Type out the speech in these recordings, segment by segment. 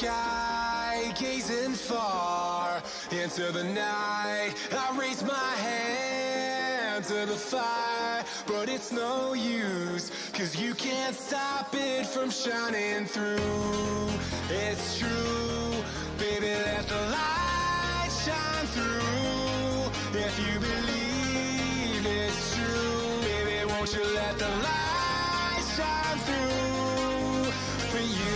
sky, gazing far into the night. I raise my hand to the fire, but it's no use, 'cause you can't stop it from shining through. It's true, baby, let the light shine through. If you believe it's true, baby, won't you let the light shine through for you.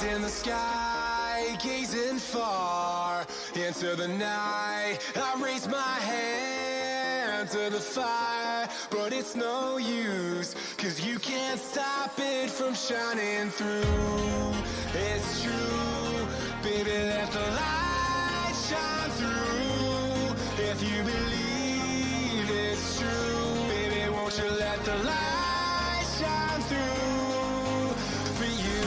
In the sky, gazing far into the night. I raise my hand to the fire, but it's no use, 'cause you can't stop it from shining through. It's true, baby, let the light shine through. If you believe it's true, baby, won't you let the light shine through for you.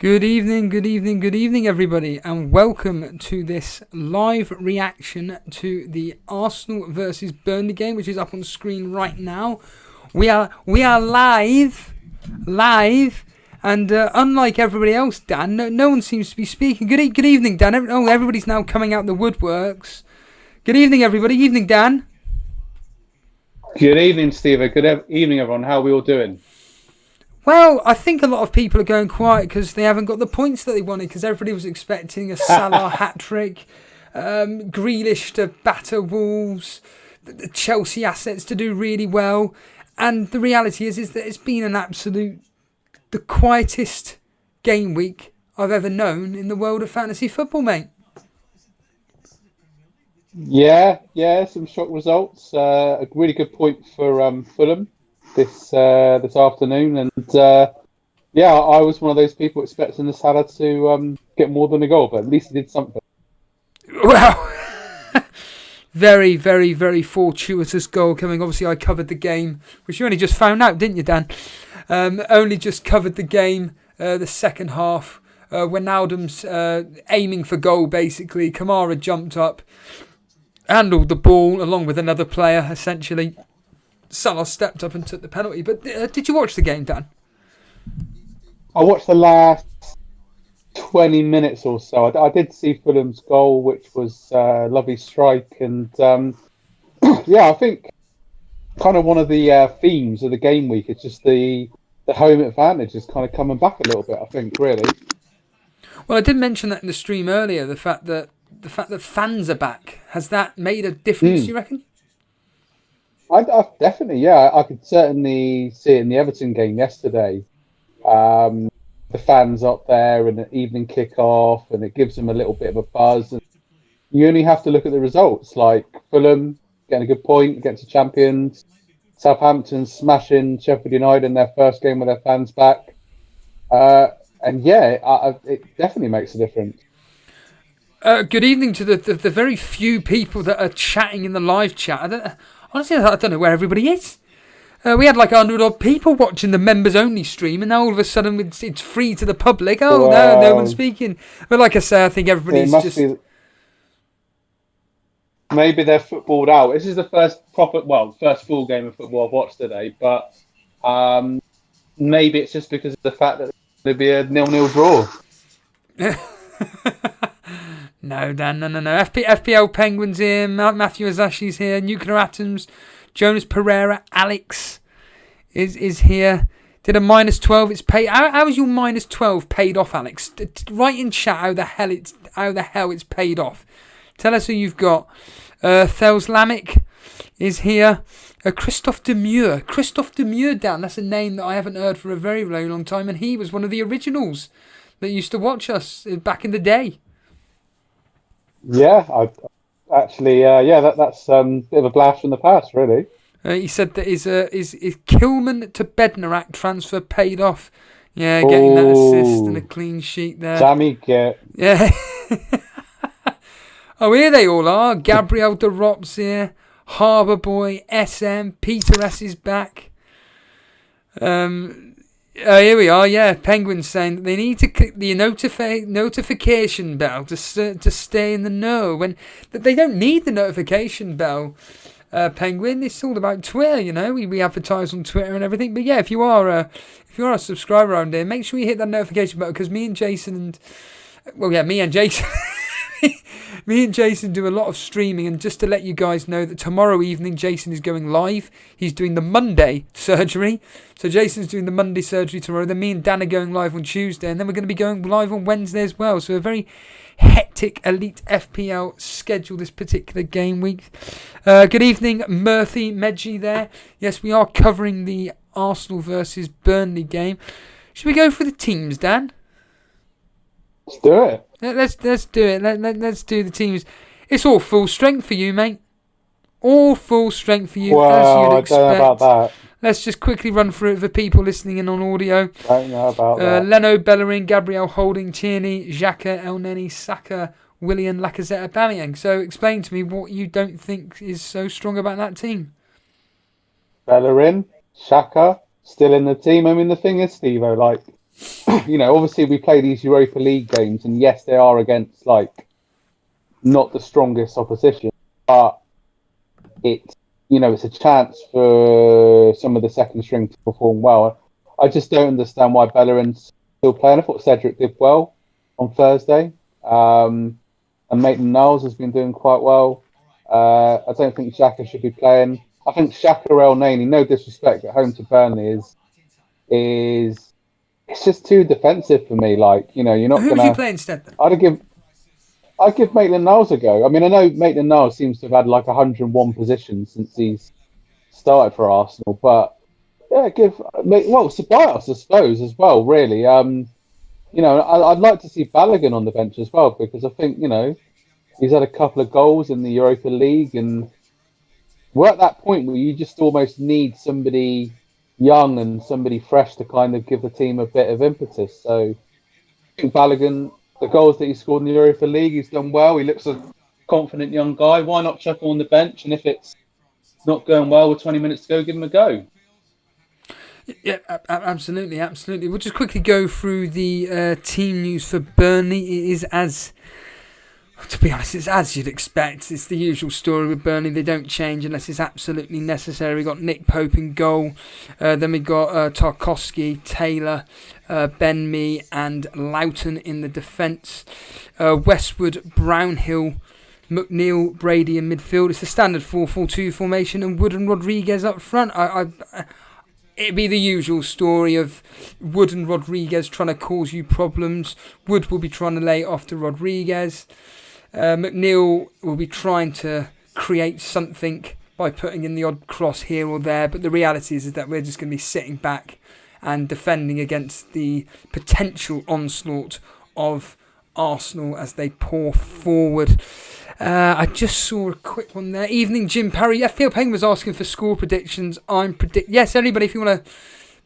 Good evening, everybody, and welcome to this live reaction to the Arsenal versus Burnley game, which is up on screen right now. We are live, and unlike everybody else, Dan, no one seems to be speaking. Good evening, Dan. Everybody's now coming out the woodworks. Good evening, everybody. Evening, Dan. Good evening, Steve. Good evening, everyone. How are we all doing? Well, I think a lot of people are going quiet because they haven't got the points that they wanted, because everybody was expecting a Salah hat-trick, Grealish to batter Wolves, the Chelsea assets to do really well. And the reality is that it's been the quietest game week I've ever known in the world of fantasy football, mate. Yeah, some shock results. A really good point for Fulham this afternoon, and I was one of those people expecting the Salah to get more than a goal, but at least he did something. Well, very, very, very fortuitous goal coming. Obviously, I covered the game, which you only just found out, didn't you, Dan? Only just covered the game, the second half. Wijnaldum's aiming for goal, basically. Kamara jumped up, handled the ball along with another player, essentially. Salah stepped up and took the penalty. But did you watch the game, Dan? I watched the last 20 minutes or so. I did see Fulham's goal, which was a lovely strike. And I think kind of one of the themes of the game week is just the home advantage is kind of coming back a little bit, I think, really. Well, I did mention that in the stream earlier, the fact that fans are back. Has that made a difference, do you reckon? I definitely, yeah. I could certainly see it in the Everton game yesterday. The fans up there and the evening kick-off, and it gives them a little bit of a buzz. And you only have to look at the results, like Fulham getting a good point against the champions, Southampton smashing Sheffield United in their first game with their fans back. It definitely makes a difference. Good evening to the very few people that are chatting in the live chat. Honestly, I don't know where everybody is. We had like 100 odd people watching the members only stream, and now all of a sudden it's free to the public. Oh, wow. No one's speaking. But like I say, I think everybody's just... Maybe they're footballed out. This is the first full game of football I've watched today, but maybe it's just because of the fact that there'll be a 0-0 draw. No, Dan, no. FPL Penguins here, Matthew Azashi's here, Nuclear Atoms, Jonas Pereira, Alex is here. Did a -12. It's paid. How is your -12 paid off, Alex? Write in chat how the hell it's paid off. Tell us who you've got. Thels Lamick is here. Christophe Demure. Christophe Demure, Dan. That's a name that I haven't heard for a very, very long time, and he was one of the originals that used to watch us back in the day. Yeah, that's a bit of a blast from the past, really. He said that his Kilman to Bednarak transfer paid off. Yeah, getting that assist and a clean sheet there. Jammy get. Yeah. Oh, here they all are. Gabriel de Rops here. Harbour Boy, SM, Peter S is back. Here we are, yeah. Penguins saying that they need to click the notification bell to stay in the know. When they don't need the notification bell, Penguin. It's all about Twitter, you know. We advertise on Twitter and everything. But yeah, if you are a subscriber around here, make sure you hit that notification bell, because me and Jason Me and Jason do a lot of streaming, and just to let you guys know that tomorrow evening Jason is going live. He's doing the Monday surgery. So Jason's doing the Monday surgery tomorrow. Then me and Dan are going live on Tuesday, and then we're going to be going live on Wednesday as well. So a very hectic Elite FPL schedule this particular game week. Good evening, Murthy Medji there. Yes, we are covering the Arsenal versus Burnley game. Should we go for the teams, Dan? Let's do it. Let's do it. Let's do the teams. It's all full strength for you, mate. All full strength for you, as you'd expect. I don't know about that. Let's just quickly run through it for people listening in on audio. Don't know about that. Leno, Bellerin, Gabriel, Holding, Tierney, Xhaka, Elneny, Saka, Willian, Lacazette, Aubameyang. So explain to me what you don't think is so strong about that team. Bellerin, Xhaka, still in the team. I mean, the thing is, Steve-O, like, obviously we play these Europa League games, and yes, they are against, like, not the strongest opposition, but it's a chance for some of the second string to perform well. I just don't understand why Bellerin's still playing. I thought Cedric did well on Thursday, and Maitland-Niles has been doing quite well. I don't think Xhaka should be playing. I think Xhaka Elneny, no disrespect, at home to Burnley is it's just too defensive for me. Like, you're not going to... Who would you play instead then? I'd give Maitland-Niles a go. I mean, I know Maitland-Niles seems to have had like 101 positions since he's started for Arsenal, but yeah, Ceballos, I suppose, as well, really. I'd like to see Balogun on the bench as well, because I think, he's had a couple of goals in the Europa League, and we're at that point where you just almost need somebody young and somebody fresh to kind of give the team a bit of impetus. So I think Balogun, the goals that he scored in the Europa League, he's done well. He looks a confident young guy. Why not chuck him on the bench? And if it's not going well with 20 minutes to go, give him a go. Yeah, absolutely. We'll just quickly go through the team news for Burnley. It is to be honest, it's as you'd expect. It's the usual story with Burnley. They don't change unless it's absolutely necessary. We got Nick Pope in goal. Then we got Tarkowski, Taylor, Ben Mee and Loughton in the defence. Westwood, Brownhill, McNeil, Brady in midfield. It's the standard 4-4-2 formation, and Wood and Rodriguez up front. It'd be the usual story of Wood and Rodriguez trying to cause you problems. Wood will be trying to lay it off to Rodriguez. McNeil will be trying to create something by putting in the odd cross here or there, but the reality is that we're just going to be sitting back and defending against the potential onslaught of Arsenal as they pour forward. I just saw a quick one there. Evening, Jim Parry. FPL Penguin was asking for score predictions. Yes, anybody, if you want to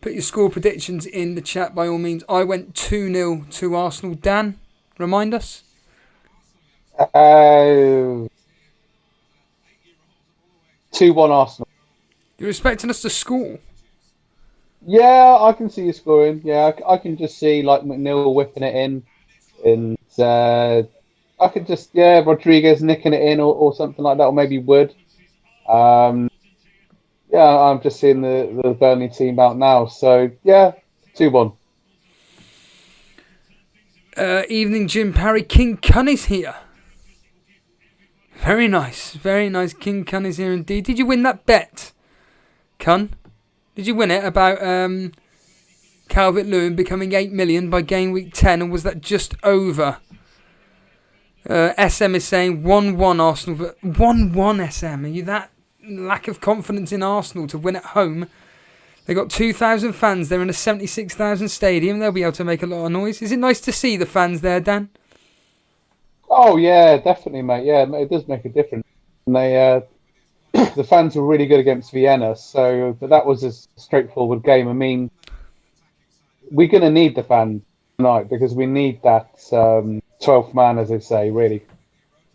put your score predictions in the chat, by all means. I went 2-0 to Arsenal. Dan, remind us. 2-1 Arsenal. You're expecting us to score? Yeah, I can see you scoring. Yeah, I can just see like McNeil whipping it in, and I could just Rodriguez nicking it in or something like that, or maybe Wood. I'm just seeing the Burnley team out now. So yeah, 2-1. Evening, Jim Parry. King Cun is here. Very nice. King Cun is here indeed. Did you win that bet, Cun? Did you win it about Calvert-Lewin becoming 8 million by game week 10, or was that just over? SM is saying 1-1 Arsenal. 1-1 SM. Are you that lack of confidence in Arsenal to win at home? They got 2,000 fans. They're in a 76,000 stadium. They'll be able to make a lot of noise. Is it nice to see the fans there, Dan? Oh yeah, definitely, mate. Yeah, it does make a difference. And they, the fans were really good against Vienna, but that was a straightforward game. I mean, we're going to need the fans tonight because we need that 12th man, as they say. Really,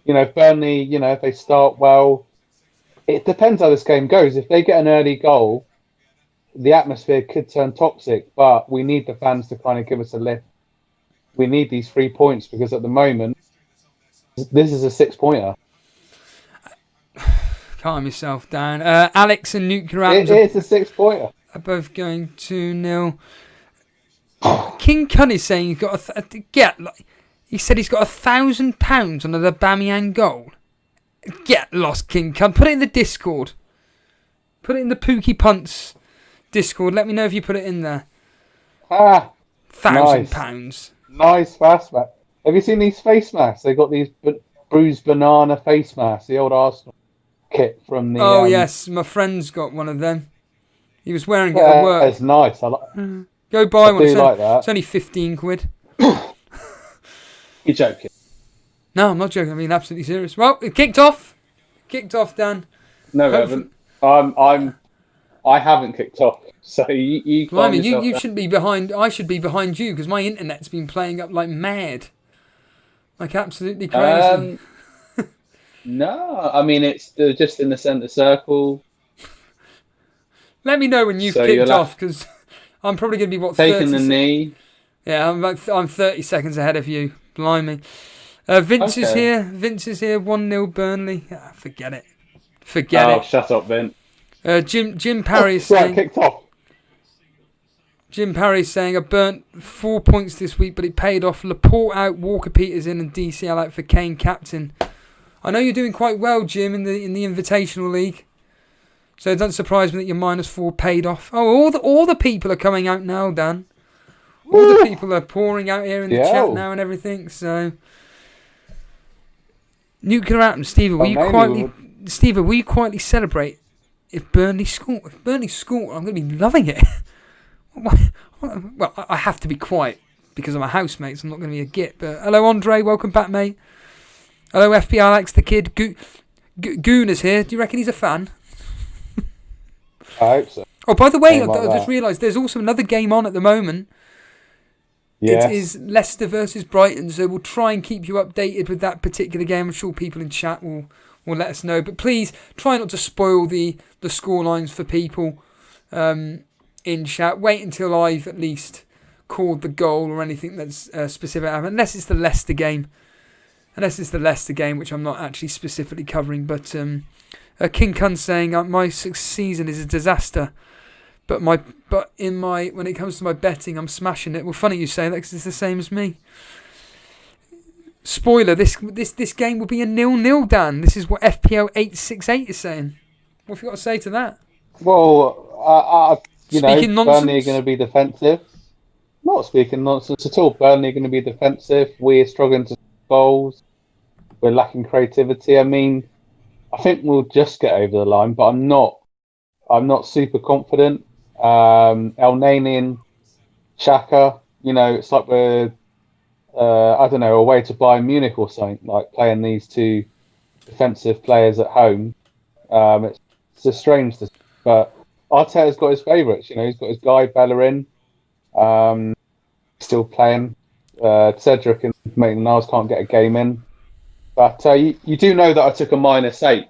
Burnley. If they start well, it depends how this game goes. If they get an early goal, the atmosphere could turn toxic. But we need the fans to kind of give us a lift. We need these 3 points because at the moment, this is a 6-pointer. Calm yourself down. Alex and Nuclear Atoms. It's a 6-pointer. Are both going 2-0. King Cun is saying he's got he said he's got £1,000 on the Aubameyang goal. Get lost, King Cun. Put it in the Discord. Put it in the Pookie Punts Discord. Let me know if you put it in there. £1,000. Nice fast match. Have you seen these face masks? They got these bruised banana face masks. The old Arsenal kit from the. Oh yes, my friend's got one of them. He was wearing it at work. It's nice. Go buy one. It's only 15 quid. You're joking? No, I'm not joking. I'm being absolutely serious. Well, it kicked off. Dan. No, I haven't. I haven't kicked off. So you. Blimey, you shouldn't be behind. I should be behind you because my internet's been playing up like mad. Like absolutely crazy. No, I mean it's just in the centre circle. Let me know when you've kicked off because I'm probably going to be taking the knee. Yeah, I'm 30 seconds ahead of you. Blimey. Vince is here. 1-0 Burnley. Forget it. Oh, shut up, Vince. Jim Parry is saying. Kicked off. Jim Parry's saying I burnt 4 points this week, but it paid off. Laporte out, Walker Peters in, and DCL out for Kane captain. I know you're doing quite well, Jim, in the Invitational League. So it doesn't surprise me that your -4 paid off. Oh, all the people are coming out now, Dan. All the people are pouring out here in the chat now and everything. So Nuclear Atom, Steve, will you quietly celebrate if Burnley score? If Burnley score, I'm going to be loving it. Well, I have to be quiet because I'm a housemate, so I'm not going to be a git. But hello, Andre. Welcome back, mate. Hello, FPL Alex the Kid. Gooner's here. Do you reckon he's a fan? I hope so. Oh, by the way, I just realised there's also another game on at the moment. Yes. It is Leicester versus Brighton, so we'll try and keep you updated with that particular game. I'm sure people in chat will let us know. But please, try not to spoil the score lines for people. in chat. Wait until I've at least called the goal or anything that's specific. Unless it's the Leicester game. Which I'm not actually specifically covering. But King Kun saying my season is a disaster. But when it comes to my betting, I'm smashing it. Well, funny you say that because it's the same as me. Spoiler: this game will be a 0-0, Dan. This is what FPL 868 is saying. What have you got to say to that? Well, Speaking nonsense? Burnley are going to be defensive. Not speaking nonsense at all. Burnley are going to be defensive. We're struggling to score goals. We're lacking creativity. I mean, I think we'll just get over the line, but I'm not super confident. El Nani and Xhaka, it's like we're away to Bayern Munich or something, like playing these two defensive players at home. It's a strange, but Arteta's got his favourites. He's got his guy Bellerin, still playing. Cedric and Maitland-Niles can't get a game in, but you do know that I took a -8.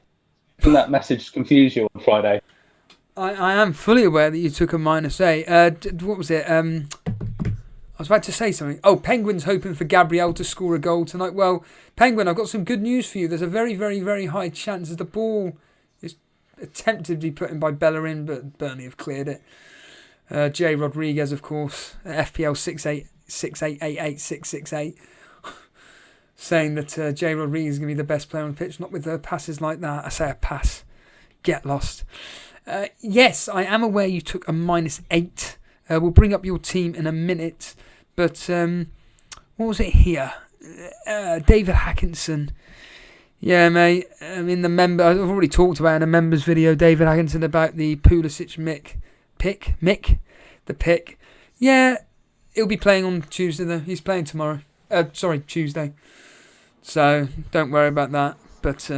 Didn't that message confuse you on Friday? I am fully aware that you took a -8. What was it? I was about to say something. Oh, Penguin's hoping for Gabriel to score a goal tonight. Well, Penguin, I've got some good news for you. There's a very, very, very high chance that the ball is attempted to be put in by Bellerin, but Burnley have cleared it. Jay Rodriguez, of course, FPL 6888668, saying that Jay Rodriguez is going to be the best player on the pitch. Not with passes like that. I say a pass. Get lost. Yes, I am aware you took a -8. We'll bring up your team in a minute. But what was it here? David Hackinson. Yeah, mate. In the member, I've already talked about in a members video, David Hackinson, about the Pulisic pick. Yeah, he'll be playing on Tuesday though. He's playing tomorrow. Tuesday. So don't worry about that. But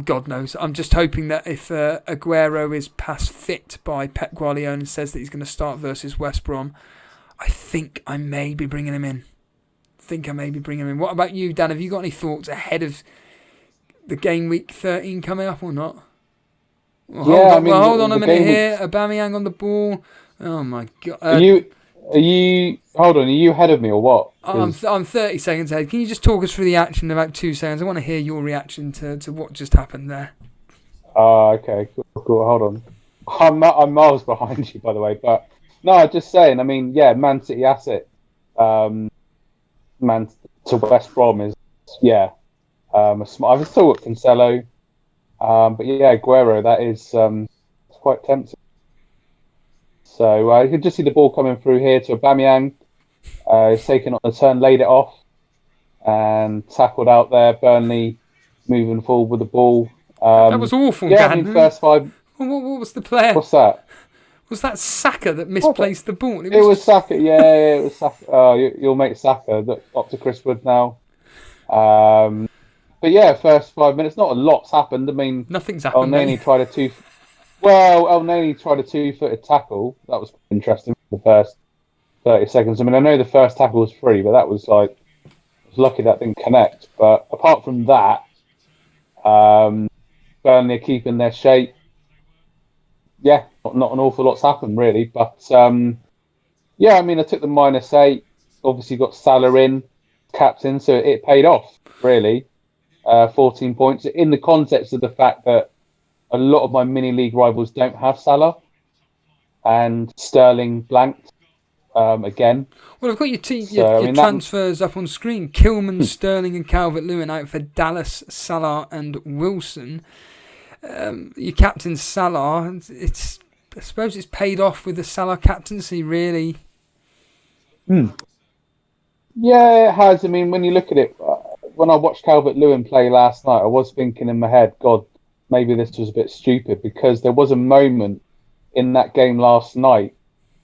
God knows. I'm just hoping that if Aguero is past fit by Pep Guardiola and says that he's going to start versus West Brom, I think I may be bringing him in. What about you, Dan? Have you got any thoughts ahead of the game week 13 coming up or not? Well, hold on a minute here. Aubameyang on the ball. Oh my God. Are you? Hold on. Are you ahead of me or what? I'm 30 seconds ahead. Can you just talk us through the action in about 2 seconds? I want to hear your reaction to what just happened there. Okay. Cool. Hold on. I'm miles behind you, by the way. But no, just saying. I mean, yeah, Man City asset. Man to West Brom is a smart. I've still got Cancelo, but yeah, Aguero. That is it's quite tempting. So you can just see the ball coming through here to Aubameyang. He's taken on the turn, laid it off, and tackled out there. Burnley moving forward with the ball. That was awful. Yeah, Dan. I mean, first 5. What was the player? What's that? Was that Saka that misplaced the ball? It was Saka. Yeah, it was Saka. You'll make Saka up to Chris Wood now. But yeah, first 5 minutes, not a lot's happened. I mean, nothing's happened. El Nani tried a 2-footed tackle. That was interesting for the first 30 seconds. I mean, I know the first tackle was free, but that was I was lucky that didn't connect. But apart from that, Burnley are keeping their shape. Yeah, not an awful lot's happened really. But yeah, I mean, I took the -8. Obviously got Salah in, captain, so it paid off really. 14 points in the context of the fact that a lot of my mini league rivals don't have Salah, and Sterling blanked again. Well, I've got your transfers up on screen. Kilman, Sterling and Calvert-Lewin out for Dallas, Salah and Wilson. Your captain Salah, I suppose it's paid off with the Salah captaincy, really. Yeah, it has. I mean, when you look at it, when I watched Calvert-Lewin play last night, I was thinking in my head, God, maybe this was a bit stupid, because there was a moment in that game last night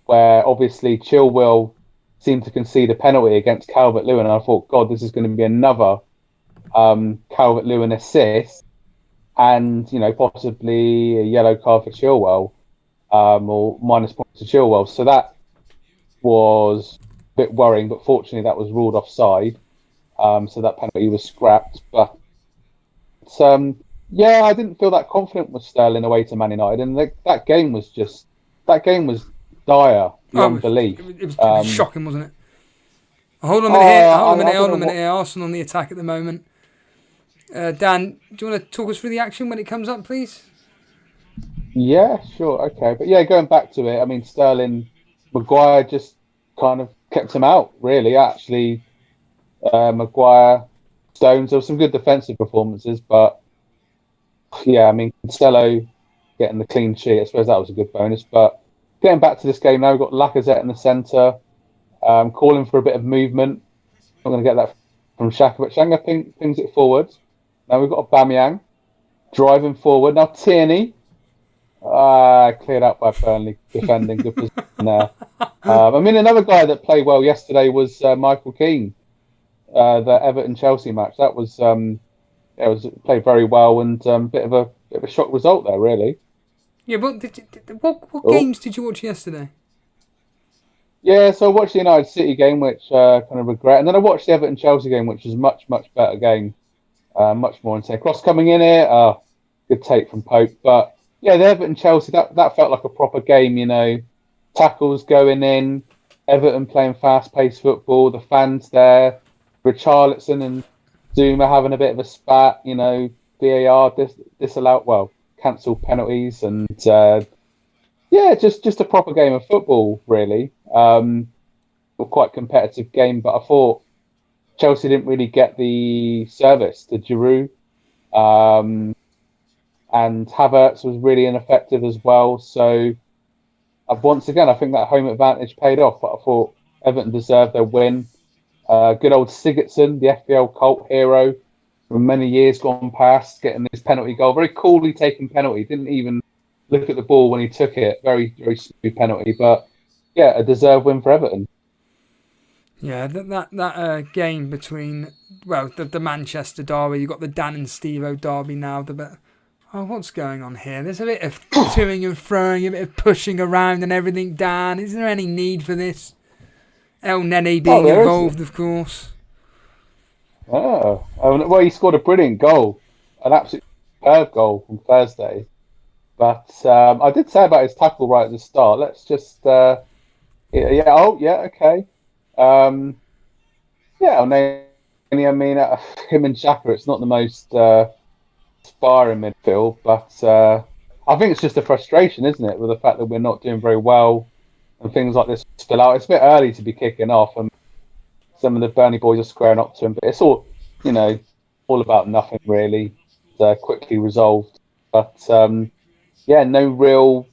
where obviously Chilwell seemed to concede a penalty against Calvert-Lewin, and I thought, God, this is going to be another Calvert-Lewin assist, and possibly a yellow card for Chilwell, or minus points to Chilwell. So that was a bit worrying, but fortunately that was ruled offside, so that penalty was scrapped. But Yeah, I didn't feel that confident with Sterling away to Man United, and that game was dire Oh, beyond belief. it was shocking, wasn't it? Hold on a minute here. Hold on a minute here. Arsenal on the attack at the moment. Dan, do you want to talk us through the action when it comes up, please? Yeah, sure, okay, but yeah, going back to it, I mean, Sterling, Maguire just kind of kept him out, really. Actually, Maguire, Stones, there were some good defensive performances, but yeah, I mean, Cancelo getting the clean sheet, I suppose that was a good bonus. But getting back to this game now, we've got Lacazette in the centre, calling for a bit of movement. I'm going to get that from Shaka, but Shanga pings it forward. Now we've got Aubameyang driving forward. Now Tierney, cleared out by Burnley defending. Good position there. I mean, another guy that played well yesterday was Michael Keane. The Everton-Chelsea match. That was played very well, and bit of a shock result there, really. Yeah, what games did you watch yesterday? Yeah, so I watched the United City game, which kind of regret, and then I watched the Everton-Chelsea game, which was much better game, much more insane. Cross coming in here, good take from Pope, but yeah, the Everton-Chelsea that felt like a proper game, you know, tackles going in, Everton playing fast-paced football, the fans there, Richarlison and Zuma having a bit of a spat, you know, VAR disallowed, well, cancelled penalties, and yeah, just a proper game of football, really. Quite competitive game, but I thought Chelsea didn't really get the service to Giroud, and Havertz was really ineffective as well. So once again, I think that home advantage paid off, but I thought Everton deserved their win. Good old Sigurdsson, the FPL cult hero from many years gone past, getting this penalty goal. Very coolly taken penalty. Didn't even look at the ball when he took it. Very smooth penalty. But yeah, a deserved win for Everton. Yeah, that game between, well, the Manchester derby. You've got the Dan and Steve-O derby now. What's going on here? There's a bit of toing and throwing, a bit of pushing around and everything, Dan. Is there any need for this? El Nene being involved, of course. Oh, well, he scored a brilliant goal, an absolute superb goal from Thursday. But I did say about his tackle right at the start. Let's just, okay. Yeah, I mean, him and Xhaka, it's not the most inspiring midfield, but I think it's just a frustration, isn't it, with the fact that we're not doing very well and things like this spill out. It's a bit early to be kicking off, and some of the Burnley boys are squaring up to him, but it's all, you know, all about nothing really. It's quickly resolved, but yeah, no real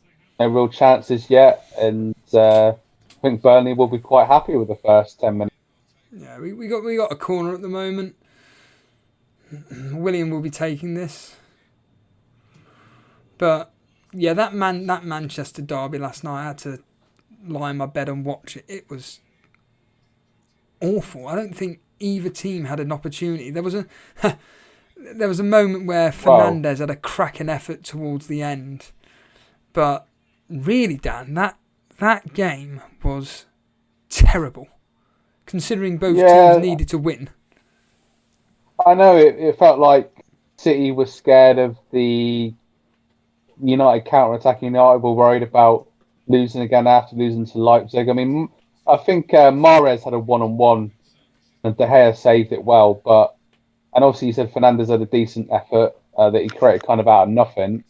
chances yet, and I think Burnley will be quite happy with the first 10 minutes. Yeah, we got a corner at the moment. William will be taking this, but yeah, that Manchester derby last night, I had to lie in my bed and watch it. It was awful. I don't think either team had an opportunity. There was a moment where Fernandes had a cracking effort towards the end, but really, Dan, that game was terrible, considering both teams needed to win. I know it felt like City was scared of the United counter-attacking. United were worried about losing again after losing to Leipzig. I mean, I think Mahrez had a one-on-one and De Gea saved it well, and obviously you said Fernandes had a decent effort that he created kind of out of nothing,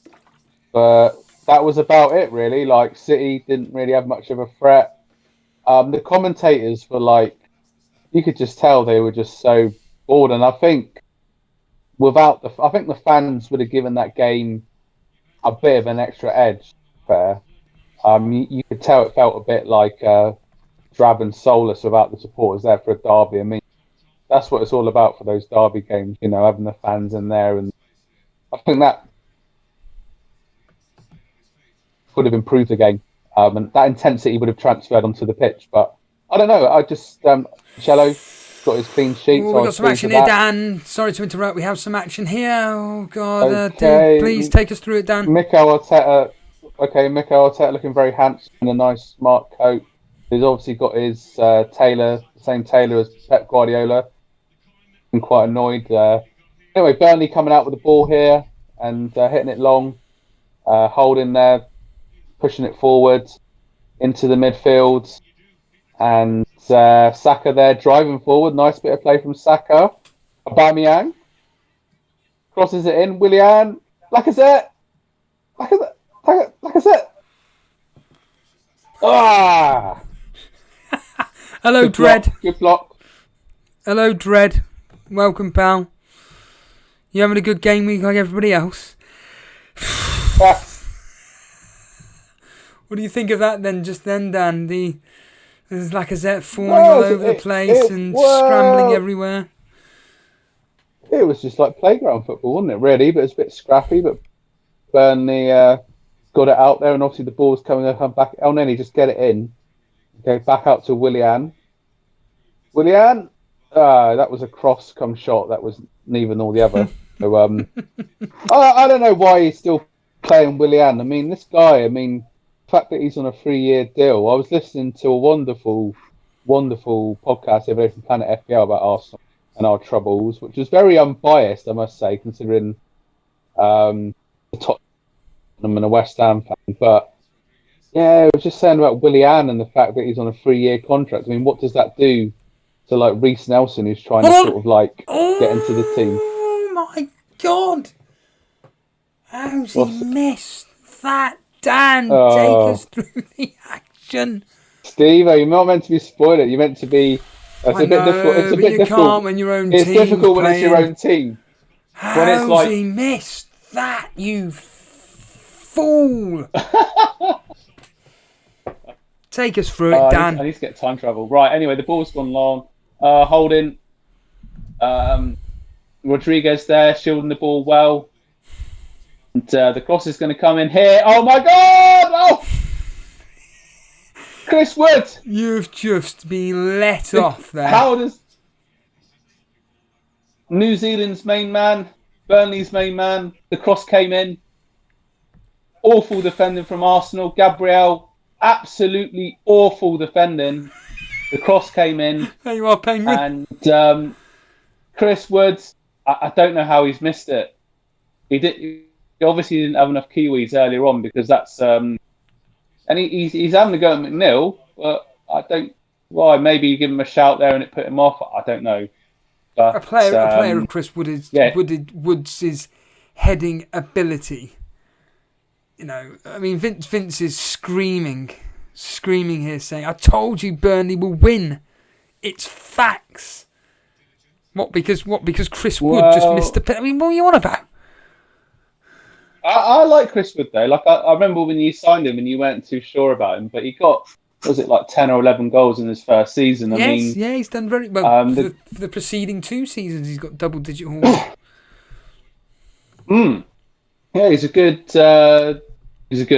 but that was about it really. Like, City didn't really have much of a threat. The commentators were like, you could just tell they were just so bored, and I think the fans would have given that game a bit of an extra edge. Fair. You could tell it felt a bit like drab and soulless without the supporters there for a derby. I mean, that's what it's all about for those derby games, you know, having the fans in there, and I think that would have improved the game, and that intensity would have transferred onto the pitch. But I don't know. I just Cello got his clean sheet. We've got some action here, Dan. Sorry to interrupt. We have some action here. Oh God! Okay. Please take us through it, Dan. Mikel Arteta looking very handsome in a nice smart coat. He's obviously got his the same tailor as Pep Guardiola. I'm quite annoyed there. Anyway, Burnley coming out with the ball here. and hitting it long, holding there, pushing it forward into the midfield, and Saka there driving forward. Nice bit of play from Saka. Aubameyang crosses it in. Willian, Lacazette. Ah! Hello, Dread. Good block. Hello, Dread. Welcome, pal. You having a good game week like everybody else? What do you think of that then, just then, Dan? There's Lacazette falling all over the place and scrambling everywhere. It was just like playground football, wasn't it, really? But it's a bit scrappy, but Burnley got it out there, and obviously the ball's coming back. El Neni just get it in. Okay, back out to Willian. That was a cross come shot. That was neither nor the other. So, I don't know why he's still playing Willian. I mean, this guy, the fact that he's on a 3-year deal. I was listening to a wonderful podcast the other day from Planet FPL about Arsenal and our troubles, which was very unbiased, I must say, considering the Tottenham and a West Ham fan. But yeah, I was just saying about Willian and the fact that he's on a 3-year contract. I mean, what does that do to like Reece Nelson, who's trying to sort of like get into the team? Oh my God! How's he missed that? Dan, take us through the action. Steve, you're not meant to be spoiled. You're meant to be. It's a bit difficult. It's a bit difficult. Can't when your own it's team's difficult when playing. it's your own team. How's he missed that, you fool? Take us through it, Dan. I need to get time travel. Right, anyway, the ball's gone long. Holding. Rodriguez there, shielding the ball well. And the cross is going to come in here. Oh my God! Oh! Chris Wood! You've just been let off there. How does New Zealand's main man, Burnley's main man, the cross came in. Awful defending from Arsenal. Gabriel, absolutely awful defending. The cross came in. There you are, Penguin. And Chris Wood, I don't know how he's missed it. He obviously didn't have enough Kiwis earlier on, because that's and he's having a go at McNeil, but I don't. Why? Maybe you give him a shout there and it put him off. I don't know. But, a player of Chris Wood's heading ability. You know, I mean, Vince is screaming here, saying, "I told you, Burnley will win. It's facts." What? Because Chris Wood just missed a penalty. I mean, what are you on about? I like Chris Wood though. Like I remember when you signed him and you weren't too sure about him, but he got, was it like 10 or 11 goals in his first season? I mean, he's done very well. For the preceding 2 seasons, he's got double-digit hauls. Yeah, he's a good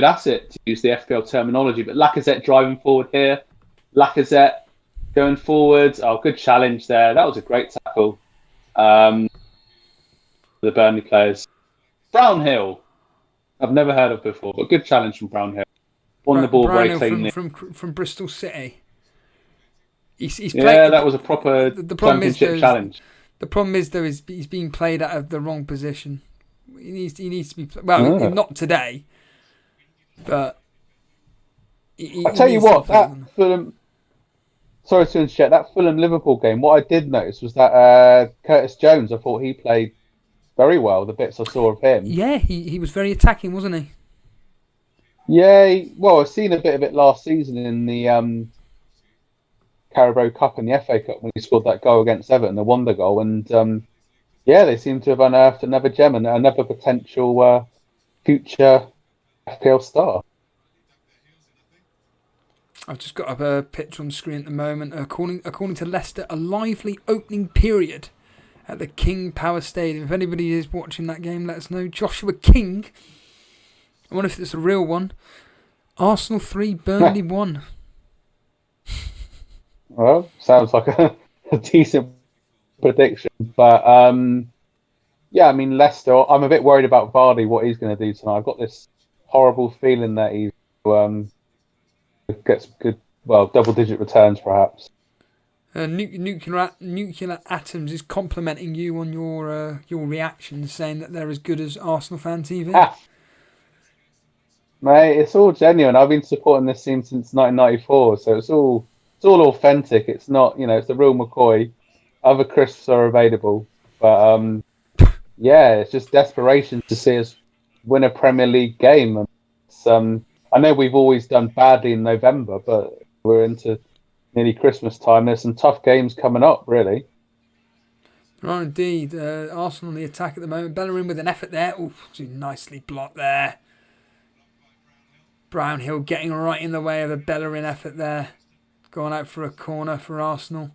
asset, to use the FPL terminology. But Lacazette driving forward here, Lacazette going forward. Oh, good challenge there. That was a great tackle. The Burnley players. Brownhill. I've never heard of before, but good challenge from Brownhill. Won the ball very cleanly. From Bristol City. He's that was a proper championship challenge. The problem is, though, he's being played out of the wrong position. He needs to be... Well, not today, but... I tell you what, that Fulham... Sorry to interject, that Fulham-Liverpool game, what I did notice was that Curtis Jones, I thought he played very well, the bits I saw of him. Yeah, he was very attacking, wasn't he? Yeah, I've seen a bit of it last season in the Carabao Cup and the FA Cup when he scored that goal against Everton, the wonder goal. And they seem to have unearthed another gem and another potential future FPL star. I've just got up a picture on the screen at the moment. According to Leicester, a lively opening period at the King Power Stadium. If anybody is watching that game, let us know. Joshua King. I wonder if it's a real one. Arsenal 3, Burnley 1. Well, sounds like a decent prediction. But, Leicester, I'm a bit worried about Vardy, what he's going to do tonight. I've got this horrible feeling that he gets good, double-digit returns, perhaps. Nuclear Atoms is complimenting you on your reactions, saying that they're as good as Arsenal Fan TV. Mate, it's all genuine. I've been supporting this team since 1994, so it's all authentic. It's not, it's the real McCoy. Other crisps are available, but yeah, it's just desperation to see us win a Premier League game. And I know we've always done badly in November, but we're into nearly Christmas time. There's some tough games coming up, really. Right, indeed. Arsenal on the attack at the moment. Bellerin with an effort there. Oh, nicely blocked there. Brownhill getting right in the way of a Bellerin effort there. Going out for a corner for Arsenal.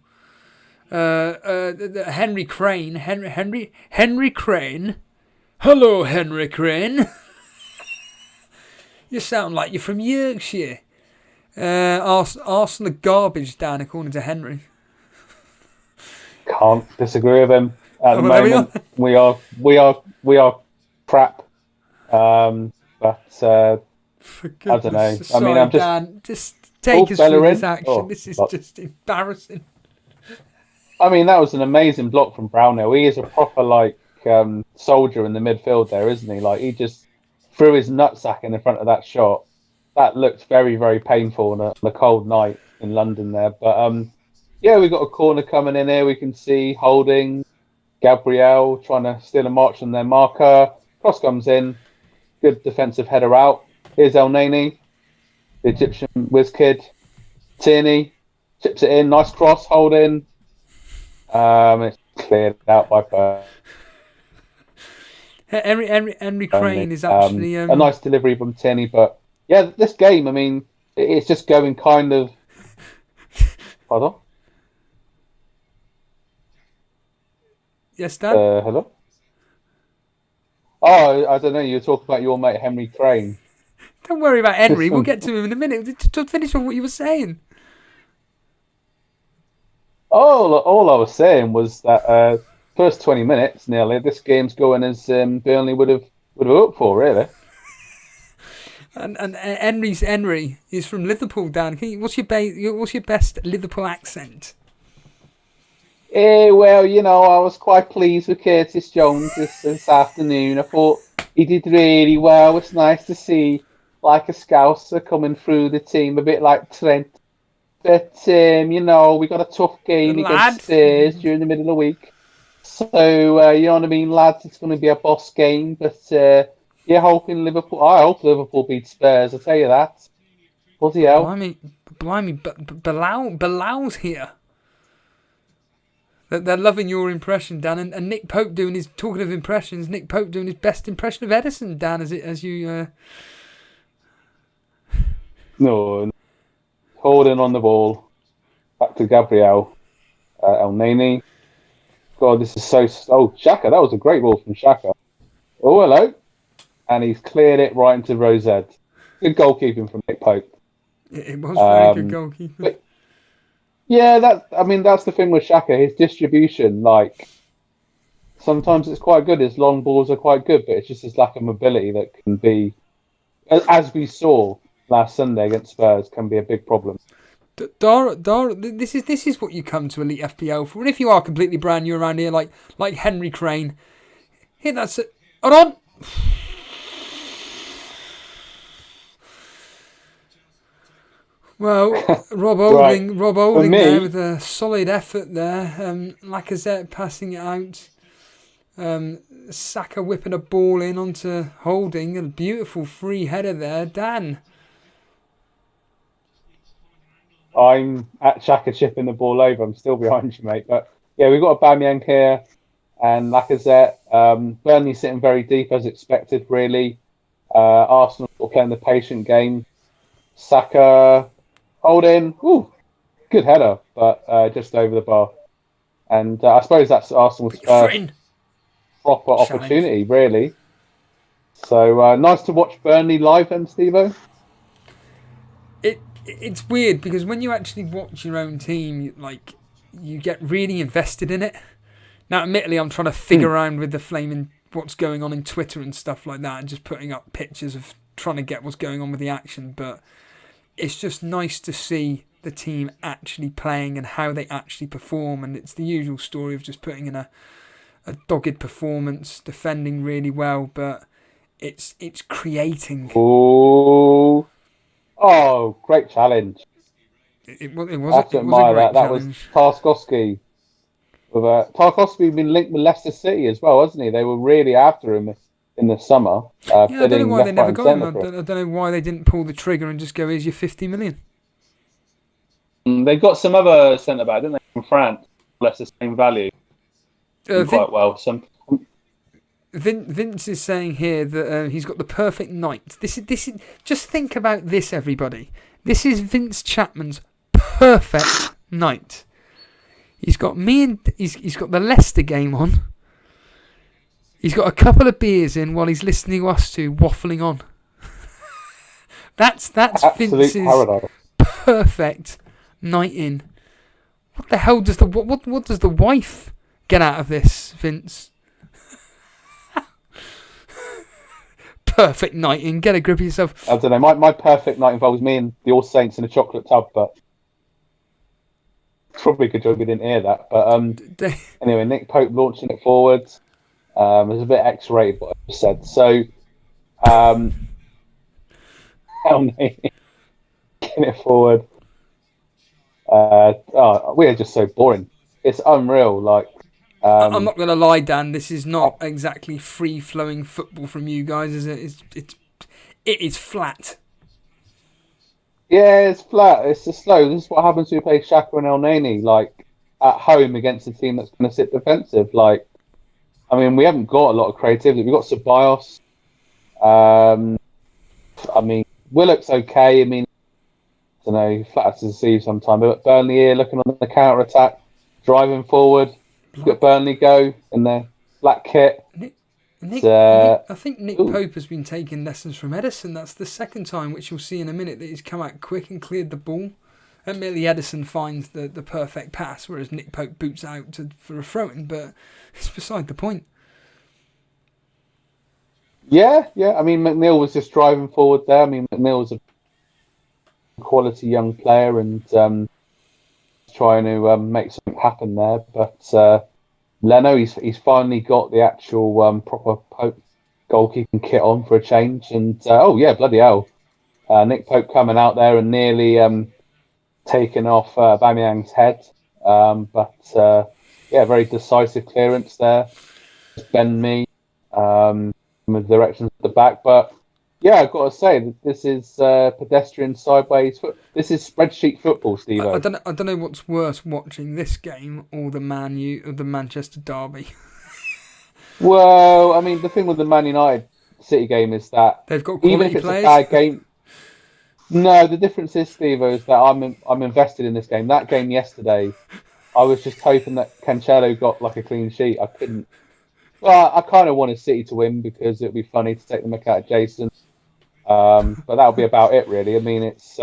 Henry Crane. Henry Crane. Hello, Henry Crane. You sound like you're from Yorkshire. Arsenal are garbage, Dan, according to Henry. Can't disagree with him. At the moment, we are crap. But I don't know. Sorry, I mean, I'm just Dan, just take us through this action. Oh, this is just embarrassing. I mean, that was an amazing block from Brownhill. He is a proper soldier in the midfield there, isn't he? Like, he just threw his nutsack in the front of that shot. That looked very, very painful on a cold night in London there. But yeah, we've got a corner coming in here. We can see Holding, Gabriel trying to steal a march on their marker. Cross comes in. Good defensive header out. Here's El Neni, the Egyptian whiz kid. Tierney chips it in. Nice cross, Holding. It's cleared out by Burn. Henry Crane is actually a nice delivery from Tierney, but yeah, this game, I mean, it's just going kind of. Pardon? Yes, Dan? Hello? Oh, I don't know. You were talking about your mate Henry Crane. Don't worry about Henry. We'll get to him in a minute. To finish on what you were saying. All I was saying was that first 20 minutes nearly, this game's going as Burnley would have hoped for, really. And Henry is from Liverpool, Dan. What's your best Liverpool accent? Well, I was quite pleased with Curtis Jones this afternoon. I thought he did really well. It's nice to see like a Scouser coming through the team, a bit like Trent. But, we got a tough game against Spurs during the middle of the week. So, you know what I mean, lads? It's going to be a boss game. But, yeah, I hope Liverpool beat Spurs, I'll tell you that. Bloody hell. Blimey, Bilal's here. They're loving your impression, Dan. And Nick Pope talking of impressions, Nick Pope doing his best impression of Edison, Dan, as you... No. Holding on the ball. Back to Gabriel. El Neni. God, this is so... Oh, Xhaka. That was a great ball from Xhaka. Oh, hello. And he's cleared it right into Rosette. Good goalkeeping from Nick Pope. It was very good goalkeeping. But, yeah, that's the thing with Xhaka. His distribution, sometimes it's quite good. His long balls are quite good, but it's just his lack of mobility that can be, as we saw last Sunday against Spurs, can be a big problem. Dara, this is what you come to Elite FPL for. And if you are completely brand new around here, like Henry Crane, here that's it. Hold on. Well, Rob Holding there with a solid effort there. Lacazette passing it out. Saka whipping a ball in onto Holding. A beautiful free header there. Dan. I'm at Xhaka chipping the ball over. I'm still behind you, mate. But yeah, we've got Aubameyang here and Lacazette. Burnley sitting very deep as expected, really. Arsenal playing the patient game. Saka... Holding, good header, but just over the bar. And I suppose that's Arsenal's first proper opportunity, really. So nice to watch Burnley live then, Steve-O. It's weird because when you actually watch your own team, you get really invested in it. Now, admittedly, I'm trying to figure around with the flaming what's going on in Twitter and stuff like that and just putting up pictures of trying to get what's going on with the action, but... It's just nice to see the team actually playing and how they actually perform. And it's the usual story of just putting in a dogged performance, defending really well, but it's creating. Oh, great challenge. It was I have to admire that. That was Tarkowski. Tarkowski had been linked with Leicester City as well, hasn't he? They were really after him in the summer. I don't know why they never got him. I don't know why they didn't pull the trigger and just go, here's your 50 million. They've got some other centre back, didn't they, from France? Less the same value. Quite well. Vince is saying here that he's got the perfect night. This is. Just think about this, everybody. This is Vince Chapman's perfect night. He's got me and he's got the Leicester game on. He's got a couple of beers in while he's listening to us two waffling on. That's Vince's paradise. Perfect night in. What the hell does what does the wife get out of this, Vince? Perfect night in. Get a grip of yourself. I don't know. My perfect night involves me and the All Saints in a chocolate tub, but probably good job we didn't hear that. But anyway, Nick Pope launching it forward. It was a bit X-rated what I said. So, getting it forward. We are just so boring. It's unreal. Like, I'm not going to lie, Dan. This is not exactly free-flowing football from you guys, is it? It is flat. Yeah, it's flat. It's just slow. This is what happens when we play Xhaka and El Neni, like at home against a team that's going to sit defensive. Like, I mean, we haven't got a lot of creativity. We've got Ceballos. I mean, Willock's okay. I mean, I don't know, flat to see sometimes. But Burnley here looking on the counter attack, driving forward. Look at Burnley go in their black kit. I think Nick Pope has been taking lessons from Edison. That's the second time, which you'll see in a minute, that he's come out quick and cleared the ball. Admittedly, Edison finds the perfect pass, whereas Nick Pope boots out for a throw-in, but it's beside the point. Yeah. I mean, McNeil was just driving forward there. I mean, McNeil's a quality young player and trying to make something happen there. But Leno, he's finally got the actual proper Pope goalkeeping kit on for a change. And bloody hell, Nick Pope coming out there and nearly taking off Aubameyang's head. Very decisive clearance there. Ben Mee with directions at the back, but. Yeah, I've got to say that this is pedestrian sideways. This is spreadsheet football, Steve. I don't know what's worse, watching this game or the Manchester derby. Well, I mean, the thing with the Man United City game is that they've got quality even if it's players. a bad game. No, the difference is, Steve, is that I'm invested in this game. That game yesterday, I was just hoping that Cancelo got like a clean sheet. I couldn't. Well, I kind of wanted City to win because it'd be funny to take the mick out of Jason. But that'll be about it, really. I mean, it's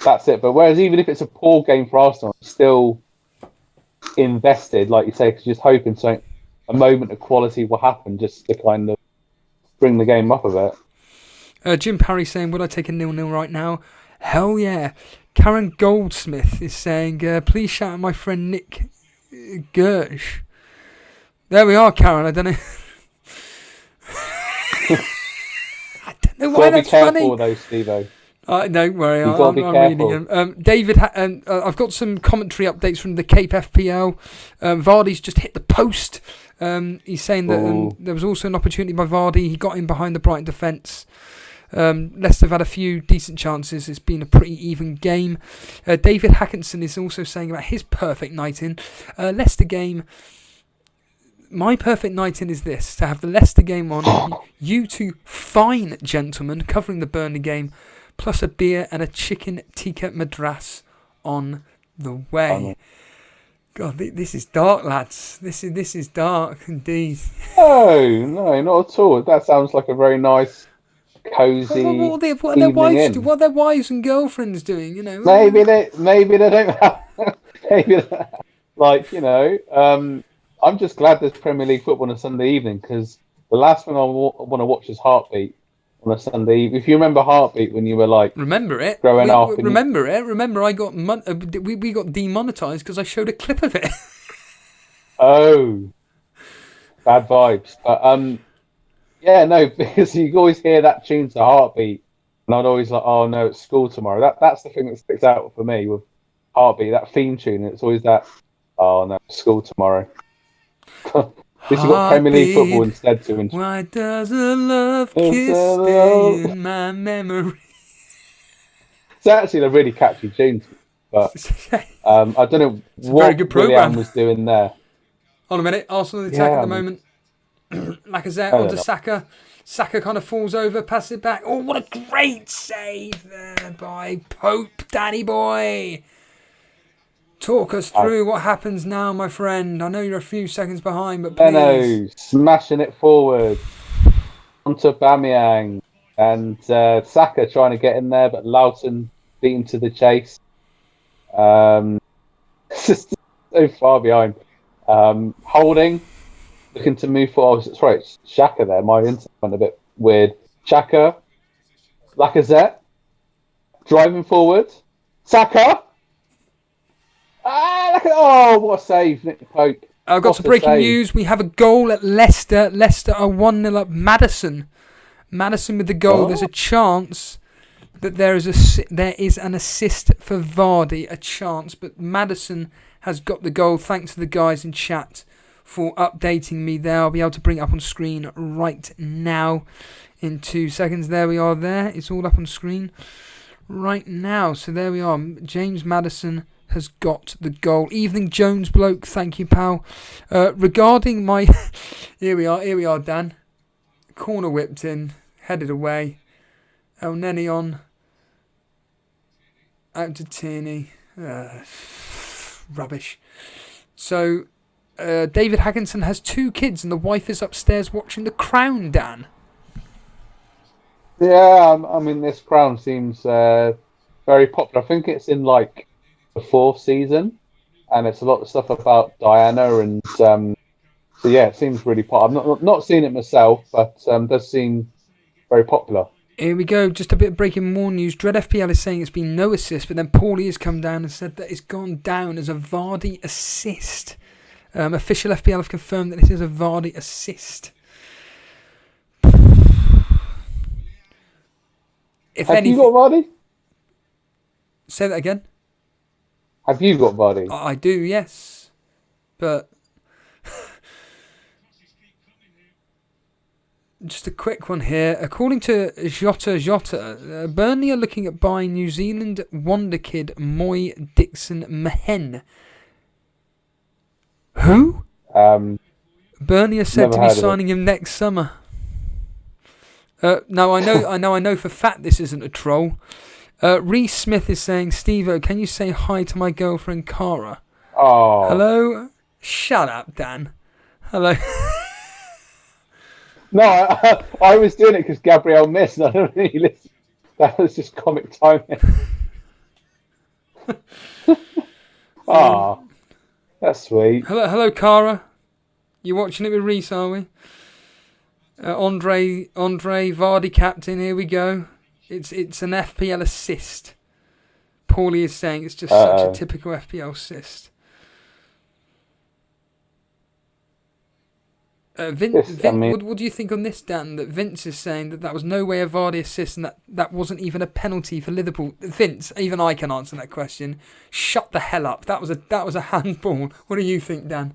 that's it. But whereas even if it's a poor game for Arsenal, I'm still invested, like you say, because you're just hoping a moment of quality will happen, just to kind of bring the game up a bit. Jim Parry saying, "Would I take a 0-0 right now?" Hell yeah. Karen Goldsmith is saying, "Please shout out my friend Nick Gersh." There we are, Karen. I don't know. I don't know why that's funny. Be careful, though, Steve-o. Don't worry, I'm reading them. David, I've got some commentary updates from the Cape FPL. Vardy's just hit the post. He's saying that there was also an opportunity by Vardy. He got in behind the Brighton defence. Leicester have had a few decent chances. It's been a pretty even game. David Hackinson is also saying about his perfect night in. Leicester game. My perfect night in is this: to have the Leicester game on, you two fine gentlemen covering the Burnley game, plus a beer and a chicken tikka madras on the way. God, this is dark, lads. This is dark indeed. No, not at all. That sounds like a very nice, cosy. What are their wives and girlfriends doing? You know, maybe they don't have. I'm just glad there's Premier League football on a Sunday evening because the last thing I want to watch is Heartbeat on a Sunday. If you remember Heartbeat when you were like Remember it? growing up. Remember it? Remember I got we got demonetized because I showed a clip of it. Oh, bad vibes. But yeah, no, because you always hear that tune to Heartbeat, and I'd always like, oh no, it's school tomorrow. That's the thing that sticks out for me with Heartbeat, that theme tune. It's always that, oh no, school tomorrow. This has got Premier League football instead to enjoy. Why does a love kiss stay in my memory? It's actually a really catchy tune, but I don't know what Willian was doing there. On a minute, Arsenal attack at the moment. Lacazette onto Saka. Saka kind of falls over, passes it back. Oh, what a great save there by Pope, Danny boy. Talk us through what happens now, my friend. I know you're a few seconds behind, but please. Smashing it forward onto Aubameyang, and Saka trying to get in there, but Loughton beat him to the chase. It's just so far behind. Holding, looking to move forward. Oh, sorry, it's Xhaka there. My internet went a bit weird. Xhaka, Lacazette, driving forward. Saka. Oh, what a save, Nick Pope. I've got some breaking news. We have a goal at Leicester. Leicester are 1-0 up. Madison with the goal. Oh. There's a chance that there is an assist for Vardy. A chance, but Madison has got the goal. Thanks to the guys in chat for updating me there. I'll be able to bring it up on screen right now in 2 seconds. There we are there. It's all up on screen right now. So there we are. James Maddison has got the goal. Evening Jones bloke, thank you, pal. Regarding my... here we are, Dan. Corner whipped in, headed away. El Neni on. Out to Tierney. Rubbish. So, David Hagginson has 2 kids and the wife is upstairs watching The Crown, Dan. Yeah, I mean, this Crown seems very popular. I think it's in, like, the 4th season, and it's a lot of stuff about Diana, and so yeah, it seems really popular. I've not seen it myself, but does seem very popular. Here we go, just a bit of breaking more news. Dread FPL is saying it's been no assist, but then Paulie has come down and said that it's gone down as a Vardy assist. Official FPL have confirmed that this is a Vardy assist. Have you got Vardy? Say that again. Have you got Vardy? I do, yes. But just a quick one here. According to Jota, Burnley are looking at buying New Zealand wonder kid Moy Dixon Mahen. Who? Burnley are said to be signing him next summer. No, I know for a fact this isn't a troll. Reese Smith is saying, Steve-O, can you say hi to my girlfriend Cara? Oh. Hello? Shut up, Dan. Hello. No, I was doing it because Gabrielle missed, and I don't really listen. That was just comic timing. That's sweet. Hello, Cara. You watching it with Reese, are we? Andre Vardy captain, here we go. It's an FPL assist. Paulie is saying it's just such a typical FPL assist. What do you think on this, Dan? That Vince is saying that was no way a Vardy assist and that wasn't even a penalty for Liverpool. Vince, even I can answer that question. Shut the hell up. That was a handball. What do you think, Dan?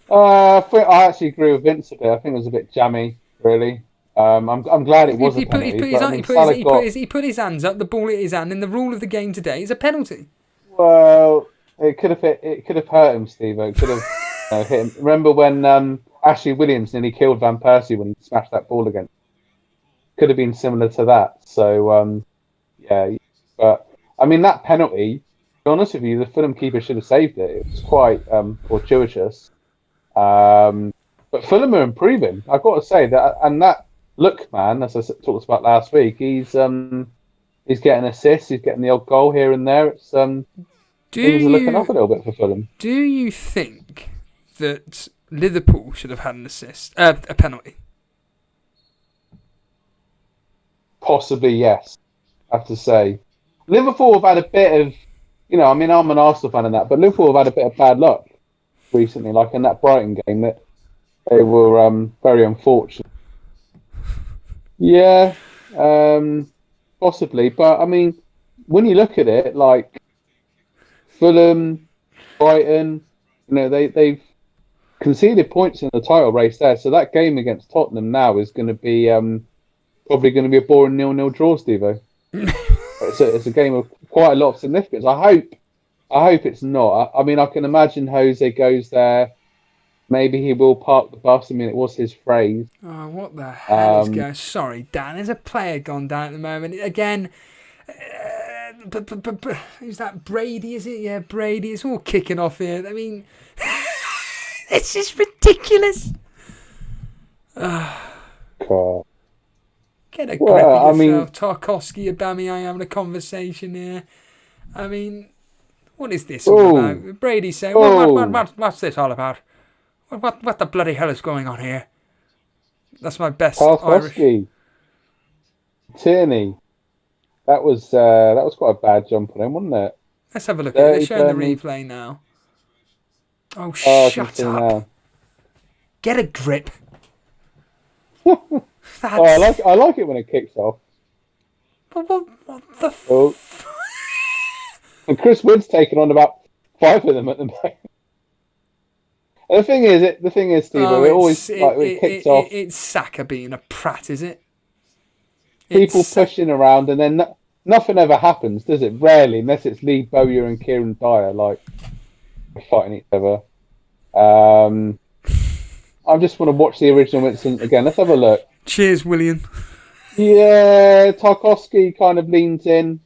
I actually agree with Vince a bit. I think it was a bit jammy, really. I'm glad it wasn't. He put his hands up. The ball hit his hand, and the rule of the game today is a penalty. Well, it could have hurt him, Steve. It could have hit him. Remember when Ashley Williams nearly killed Van Persie when he smashed that ball again? Could have been similar to that. So yeah, but I mean that penalty. To be honest with you, the Fulham keeper should have saved it. It was quite fortuitous. But Fulham are improving. I've got to say that, and that look, man, as I talked about last week, he's getting assists, he's getting the odd goal here and there. It's things are looking up a little bit for Fulham. Do you think that Liverpool should have had an assist, a penalty? Possibly, yes. I have to say. Liverpool have had a bit of, I'm an Arsenal fan and that, but Liverpool have had a bit of bad luck recently, like in that Brighton game that they were very unfortunate. Yeah, possibly. But, when you look at it, like Fulham, Brighton, they've conceded points in the title race there. So that game against Tottenham now is going to be probably going to be a boring 0-0 draw, Steve-O. It's a game of quite a lot of significance. I hope it's not. I can imagine Jose goes there. Maybe he will park the bus. It was his phrase. Oh, what the hell is going? Sorry, Dan. There's a player gone down at the moment again. Who's that? Brady, is it? Yeah, Brady. It's all kicking off here. It's just ridiculous. God. Get a grip of yourself. Tarkowski, Aubameyang having a conversation here. What is this all about? Brady saying, what's this all about? What the bloody hell is going on here? That's my best Tarkowski. Irish. Tierney. That was quite a bad jump on him, wasn't it? Let's have a look at it. They're showing the replay now. Oh, shut up. Now. Get a grip. I like it when it kicks off. What the And Chris Wood's taken on about 5 of them at the moment. And the thing is, Steve, it kicks off. It's Saka being a prat, is it? People pushing around, and then nothing ever happens, does it? Rarely, unless it's Lee Bowyer and Kieran Dyer, fighting each other. I just want to watch the original incident again. Let's have a look. Cheers, William. Yeah, Tarkowski kind of leans in.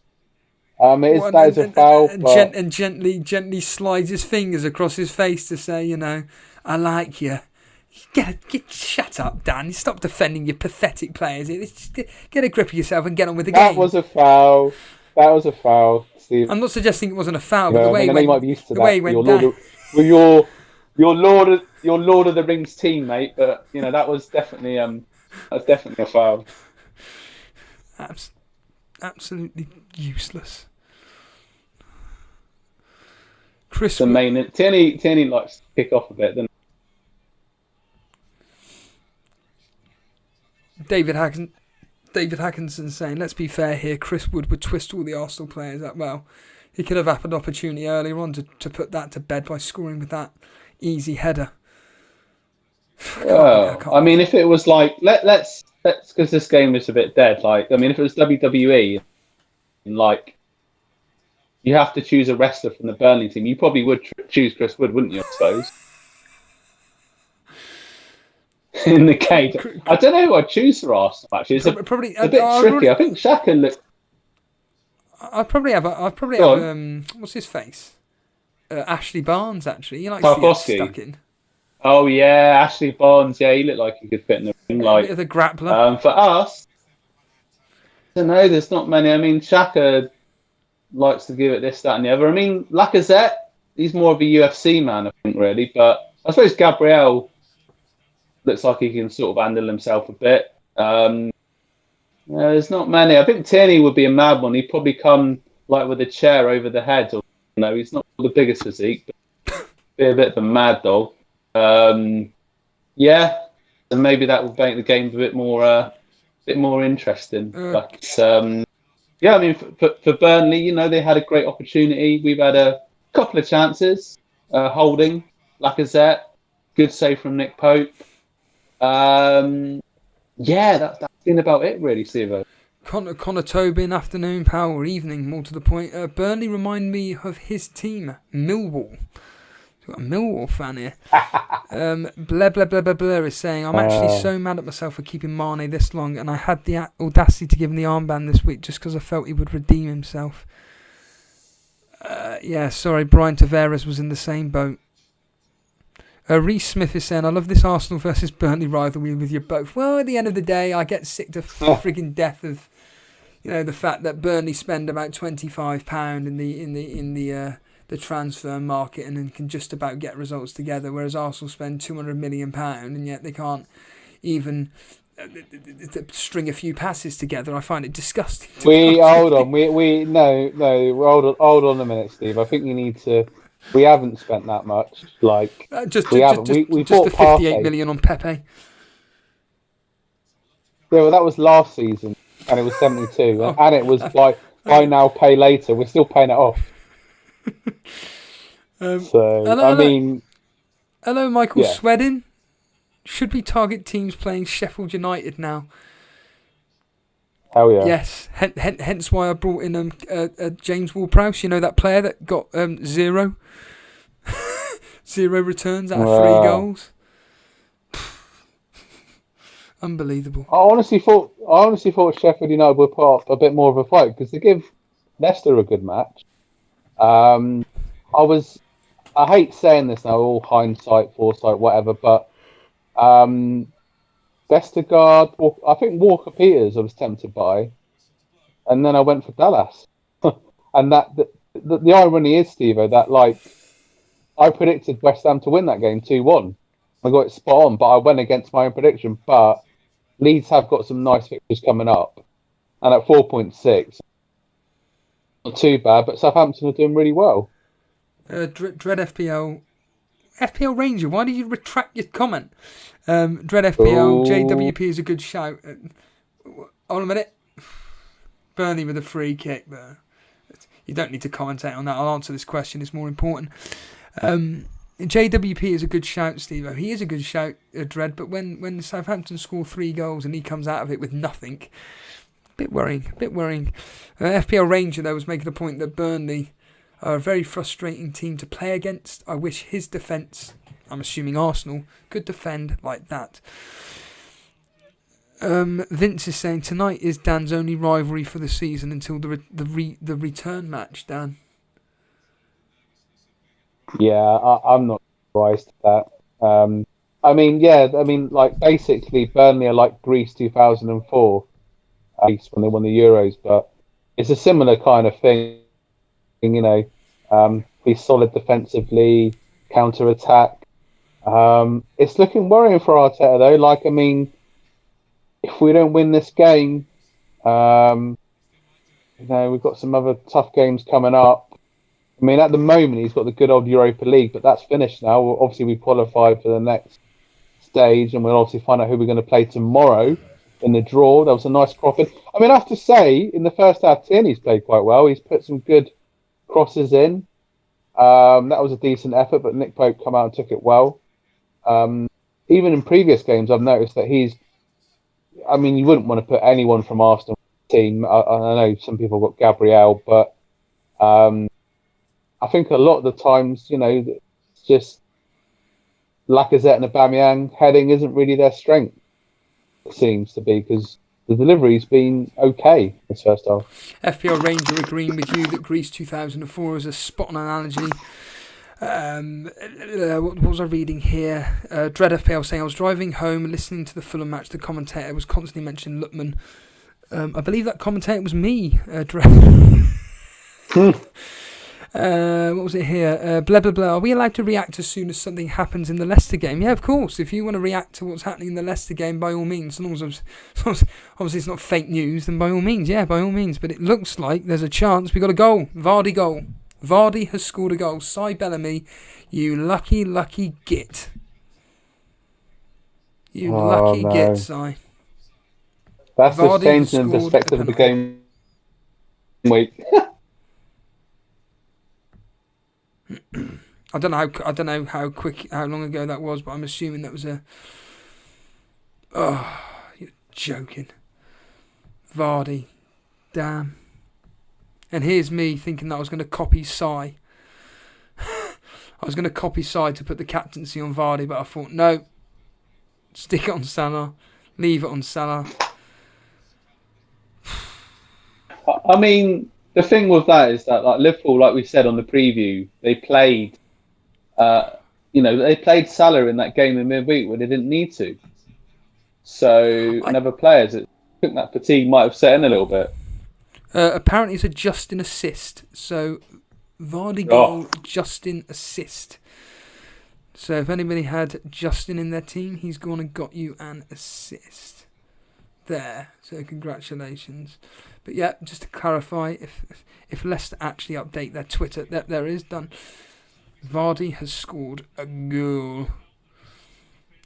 That is a foul. And gently slides his fingers across his face to say, I like you. Shut up, Dan. Stop defending your pathetic players. Just get a grip of yourself and get on with the game. That was a foul. Steve. I'm not suggesting it wasn't a foul, but the way he went down. Your Lord of the Rings teammate, but that was definitely a foul. Absolutely useless. Tierney likes to kick off a bit, doesn't he? David Hackinson saying, let's be fair here, Chris Wood would twist all the Arsenal players up. Well, he could have had an opportunity earlier on to put that to bed by scoring with that easy header. If it was let's because this game is a bit dead. If it was WWE, you have to choose a wrestler from the Burnley team, you probably would choose Chris Wood, wouldn't you? I suppose. In the cage, I don't know who I'd choose for Arsenal. Actually, it's a bit tricky. I think Xhaka looked. I'd probably have what's his face? Ashley Barnes, actually. He likes to get stuck in. Oh, yeah, Ashley Barnes. Yeah, he looked like he could fit in the ring. A bit of the grappler. For us, I don't know, there's not many. Xhaka likes to give it this, that, and the other. Lacazette, he's more of a UFC man, I think, really. But I suppose Gabriel looks like he can sort of handle himself a bit. There's not many. I think Tierney would be a mad one. He'd probably come with a chair over the head. He's not the biggest physique, but be a bit of a mad dog. And maybe that would make the game a bit more interesting. But for Burnley, they had a great opportunity. We've had a couple of chances. Holding Lacazette, good save from Nick Pope. That's been about it, really, Steve. Connor Tobin, afternoon, power, evening, more to the point. Burnley remind me of his team, Millwall. We've got a Millwall fan here. Blah, blah, blah, blah, blah is saying, I'm actually so mad at myself for keeping Mane this long, and I had the audacity to give him the armband this week just because I felt he would redeem himself. Sorry, Brian Tavares was in the same boat. Reece Smith is saying, I love this Arsenal versus Burnley rivalry with you both. Well, at the end of the day, I get sick to frigging death of, the fact that Burnley spend about £25 in the transfer market and then can just about get results together, whereas Arsenal spend £200 million and yet they can't even string a few passes together. I find it disgusting. Hold on. Hold on a minute, Steve. I think you need to. We haven't spent that much. Like we haven't. We just bought the 58 Partey. million on Pepe. Yeah, well, that was last season, and it was 72, and it was like buy now, pay later. We're still paying it off. Hello, Michael Yeah. Swedin. Should we target teams playing Sheffield United now? Hell yeah. Yes. Hence why I brought in James Ward-Prowse. You know that player that got 0 returns out of 3 goals. Unbelievable. I honestly thought Sheffield United would put up a bit more of a fight because they give Leicester a good match. I hate saying this now, all hindsight, foresight, whatever, but Vestergaard, I think Walker Peters I was tempted by, and then I went for Dallas. And the irony is, Steve-o, that like I predicted West Ham to win that game 2-1. I got it spot on, but I went against my own prediction. But Leeds have got some nice fixtures coming up, and at 4.6, not too bad. But Southampton are doing really well. Dread FPL Ranger, why did you retract your comment? Dread FPL, JWP is a good shout. Hold on a minute. Burnley with a free kick there. You don't need to commentate on that. I'll answer this question. It's more important. JWP is a good shout, Steve. He is a good shout, Dread. But when Southampton score 3 goals and he comes out of it with nothing, bit worrying. FPL Ranger, though, was making a point that Burnley are a very frustrating team to play against. I wish his defence, I'm assuming Arsenal, could defend like that. Vince is saying tonight is Dan's only rivalry for the season until the return match, Dan. Yeah, I'm not surprised at that. Like basically Burnley are like Greece 2004, at least when they won the Euros, but it's a similar kind of thing. You know, be solid defensively, counter attack. It's looking worrying for Arteta though. Like, I mean, if we don't win this game, we've got some other tough games coming up. I mean, at the moment he's got the good old Europa League, but that's finished now. Obviously, we qualified for the next stage, and we'll obviously find out who we're going to play tomorrow in the draw. That was a nice cropping. I mean, I have to say, in the first half, Tierney's played quite well. He's put some good crosses in. That was a decent effort, but Nick Pope come out and took it well. Even in previous games, I've noticed that you wouldn't want to put anyone from Arsenal team. I know some people got Gabriel, but I think a lot of the times, it's just Lacazette and Aubameyang heading isn't really their strength. It seems to be because the delivery's been okay this first half. FPL Ranger agreeing with you that Greece 2004 is a spot on analogy. What was I reading here? Dread FPL saying I was driving home and listening to the Fulham match. The commentator was constantly mentioning Lutman. I believe that commentator was me, Dread. What was it here? Blah blah blah. Are we allowed to react as soon as something happens in the Leicester game? Yeah, of course. If you want to react to what's happening in the Leicester game, by all means. As long as obviously it's not fake news, then by all means, yeah, by all means. But it looks like there's a chance we got a goal. Vardy goal. Vardy has scored a goal. Cy Bellamy, you lucky git. You lucky git, Cy. That's Vardy just changing the perspective of the game week. I don't know how long ago that was, but I'm assuming that was a. Oh, you're joking, Vardy, damn. And here's me thinking that I was going to copy Cy. I was going to copy Cy to put the captaincy on Vardy, but I thought no, stick it on Salah, leave it on Salah. I mean, the thing with that is that, like Liverpool, like we said on the preview, they played, they played Salah in that game in midweek where they didn't need to. So, and other players, I think that fatigue might have set in a little bit. Apparently, it's a Justin assist. So, Vardy goal, Justin assist. So, if anybody had Justin in their team, he's gone and got you an assist. there. So congratulations. But yeah, just to clarify, if Leicester actually update their Twitter, that there is done. Vardy has scored a goal.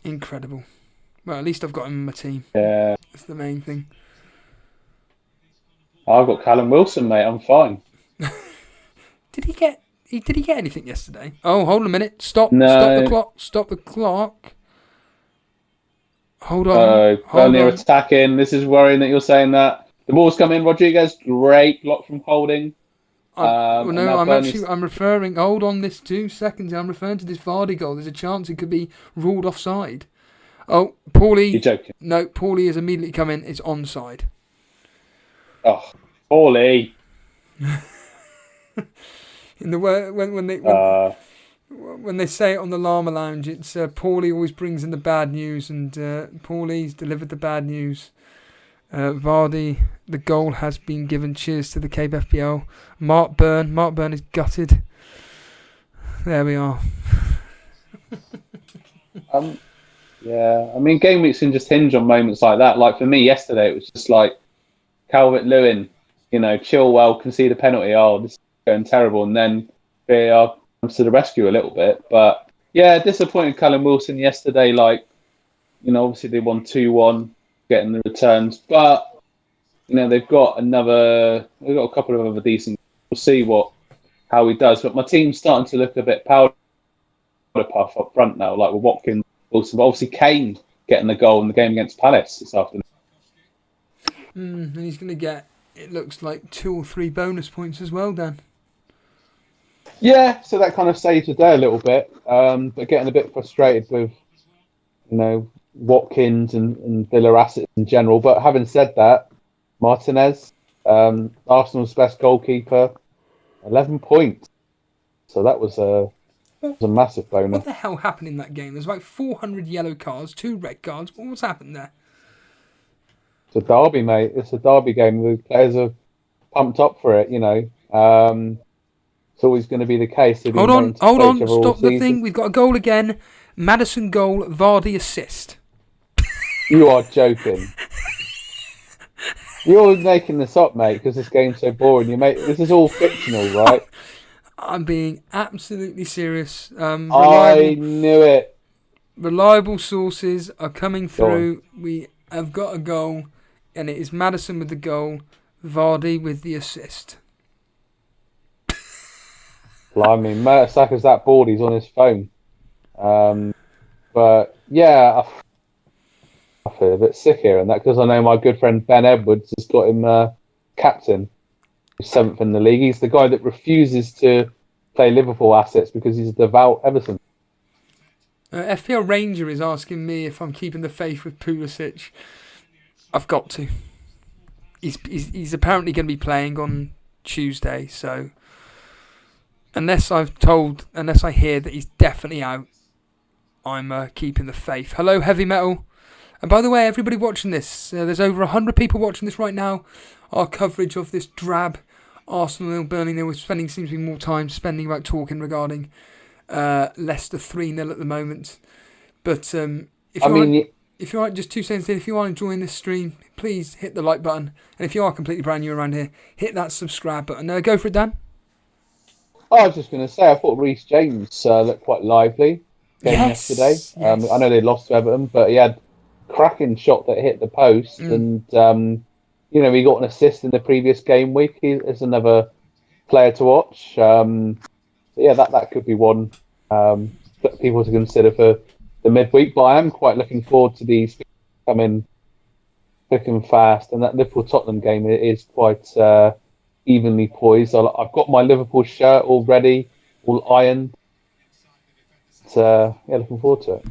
Incredible. Well, at least I've got him in my team. Yeah. That's the main thing. I've got Callum Wilson, mate. I'm fine. Did he get anything yesterday? Oh, hold on a minute. Stop No. the clock. Stop the clock. Hold on. Burnley are attacking. This is worrying that you're saying that. The ball's come in. Rodriguez, great block from Holding. I'm referring. Hold on, this 2 seconds. I'm referring to this Vardy goal. There's a chance it could be ruled offside. Oh, Paulie. You're joking. No, Paulie has immediately come in. It's onside. Oh, Paulie. In the when they say it on the Llama Lounge, it's Paulie always brings in the bad news, and Paulie's delivered the bad news. Vardy, the goal has been given. Cheers to the Cape FPL. Mark Burn is gutted. There we are. Yeah, I mean, game weeks can just hinge on moments like that. Like for me yesterday, it was just like Calvert-Lewin, Chilwell concede a penalty. Oh, this is going terrible, and then VAR comes to the rescue a little bit. But yeah, disappointed Callum Wilson yesterday. Like, obviously they won 2-1, getting the returns, but they've got a couple of other decent. We'll see how he does. But my team's starting to look a bit powder puff up front now, like with Watkins, Wilson, but obviously Kane getting the goal in the game against Palace this afternoon. And he's going to get, it looks like 2 or 3 bonus points as well, Dan. Yeah, so that kind of saves the day a little bit, but getting a bit frustrated with, Watkins and Villa assets in general. But having said that, Martinez, Arsenal's best goalkeeper, 11 points. So that was a massive bonus. What the hell happened in that game? There's like 400 yellow cards, 2 red cards. What's happened there? It's a derby, mate. It's a derby game. The players are pumped up for it, It's always going to be the case. Hold on. Stop the thing. We've got a goal again. Maddison goal, Vardy assist. You are joking. You're making this up, mate, because this game's so boring. This is all fictional, right? I'm being absolutely serious. I knew it. Reliable sources are coming through. We have got a goal, and it is Maddison with the goal, Vardy with the assist. Blimey, Mertesacker's that bored, he's on his phone. But yeah, I feel a bit sick here, and that because I know my good friend Ben Edwards has got him captain, 7th in the league. He's the guy that refuses to play Liverpool assets because he's a devout Everton. FPL Ranger is asking me if I'm keeping the faith with Pulisic. I've got to. He's apparently going to be playing on Tuesday, so unless I hear that he's definitely out, I'm keeping the faith. Hello, Heavy Metal. And by the way, everybody watching this, there's over 100 people watching this right now. Our coverage of this drab Arsenal 0, Burnley 0, seems to be more time spending about talking regarding Leicester 3-0 at the moment. But if you are just 2 seconds in, if you are enjoying this stream, please hit the like button. And if you are completely brand new around here, hit that subscribe button. Go for it, Dan. I was just going to say, I thought Reece James looked quite lively yesterday. Yes. I know they lost to Everton, but he had a cracking shot that hit the post. And, he got an assist in the previous game week. He is another player to watch. That could be one that people to consider for the midweek. But I am quite looking forward to these coming quick and fast. And that Liverpool-Tottenham game is quite evenly poised. I've got my Liverpool shirt all ready, all ironed. Looking forward to it.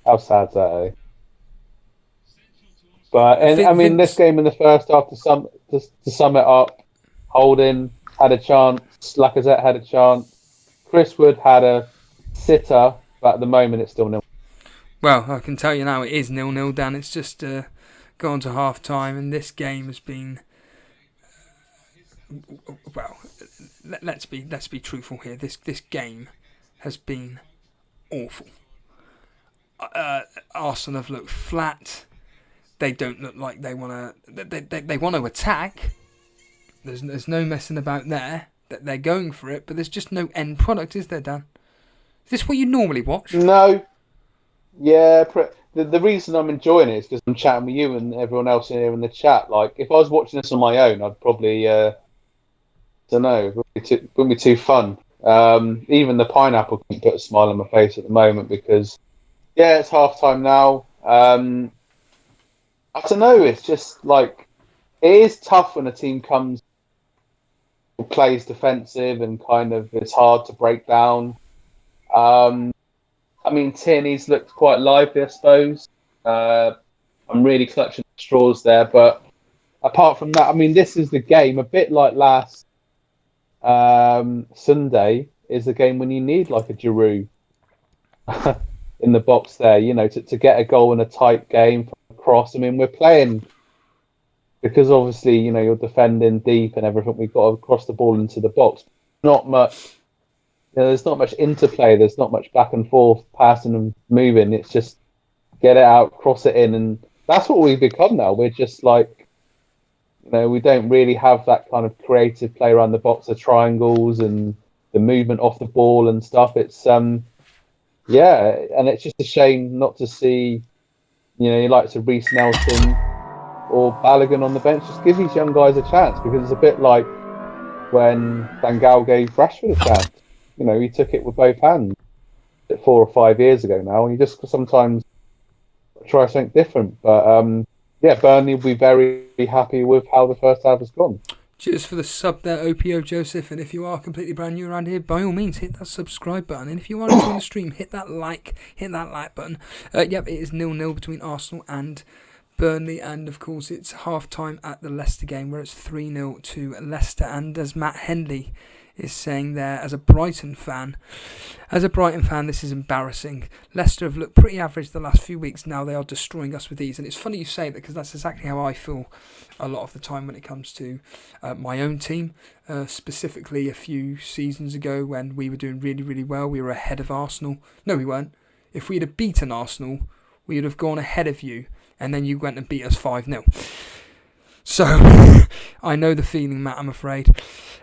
How sad is that, eh? But this game in the first half, to sum it up, Holding had a chance, Lacazette had a chance, Chris Wood had a sitter, but at the moment it's still 0. Well, I can tell you now it is 0-0, Dan. It's just gone to half time, and this game has been. Well, let's be truthful here. This game has been awful. Arsenal have looked flat. they don't look like they want to. They want to attack. There's no messing about there. That they're going for it, but there's just no end product, is there, Dan? Is this what you normally watch? No. Yeah, the reason I'm enjoying it is because I'm chatting with you and everyone else here in the chat. Like, if I was watching this on my own, I'd probably, don't know, wouldn't be too fun. Even the pineapple can put a smile on my face at the moment because, yeah, it's half time now. I don't know, it's just like, it is tough when a team comes, plays defensive and kind of it's hard to break down. I mean, Tierney's looked quite lively, I suppose. I'm really clutching at straws there, but apart from that, I mean, this is the game, a bit like last Sunday, is the game when you need like a Giroud in the box there, you know, to get a goal in a tight game from across. I mean, we're playing because obviously, you know, you're defending deep and everything. We've got to cross the ball into the box. Not much. You know, there's not much interplay. There's not much back and forth, passing and moving. It's just get it out, cross it in, and that's what we've become now. We're just like, you know, we don't really have that kind of creative play around the box, the triangles and the movement off the ball and stuff. It's yeah, and it's just a shame not to see, you know, you like to Reece Nelson or Balogun on the bench. Just give these young guys a chance because it's a bit like when Van Gaal gave Rashford a chance. You know, he took it with both hands 4 or 5 years ago now. You just sometimes try something different. But, yeah, Burnley will be very happy with how the first half has gone. Cheers for the sub there, OPO Joseph. And if you are completely brand new around here, by all means, hit that subscribe button. And if you are enjoying the stream, hit that like button. Yep, it is 0-0 between Arsenal and Burnley, and of course it's half time at the Leicester game where it's 3-0 to Leicester. And as Matt Henley is saying there, as a Brighton fan, this is embarrassing. Leicester have looked pretty average the last few weeks. Now they are destroying us with ease, and it's funny you say that because that's exactly how I feel a lot of the time when it comes to my own team. Specifically, a few seasons ago when we were doing really, really well, we were ahead of Arsenal. No, we weren't. If we'd have beaten Arsenal, we would have gone ahead of you, and then you went and beat us 5-0. So, I know the feeling, Matt, I'm afraid.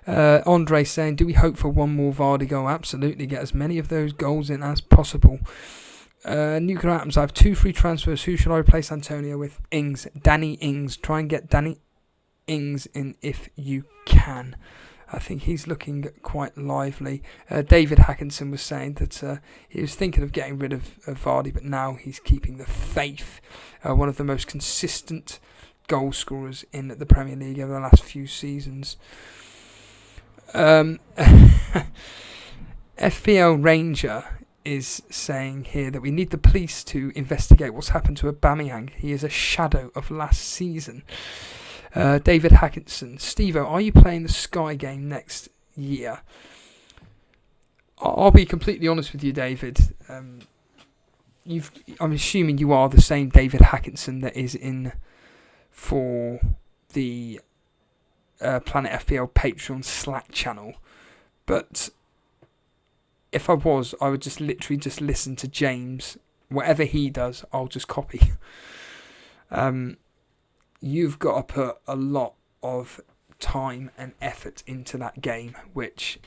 Andre saying, do we hope for one more Vardy goal? Absolutely, get as many of those goals in as possible. Nuclear Atoms, I have 2 free transfers. Who should I replace Antonio with? Ings. Danny Ings. Try and get Danny Ings in if you can. I think he's looking quite lively. David Hackinson was saying that he was thinking of getting rid of Vardy, but now he's keeping the faith. One of the most consistent goal scorers in the Premier League over the last few seasons. FPL Ranger is saying here that we need the police to investigate what's happened to Aubameyang. He is a shadow of last season. David Hackinson, Steve-O, are you playing the Sky game next year? I'll be completely honest with you, David. I'm assuming you are the same David Hackinson that is in for the Planet FPL Patreon Slack channel, but if I was, I would just literally just listen to James. Whatever he does, I'll just copy. You've got to put a lot of time and effort into that game, which,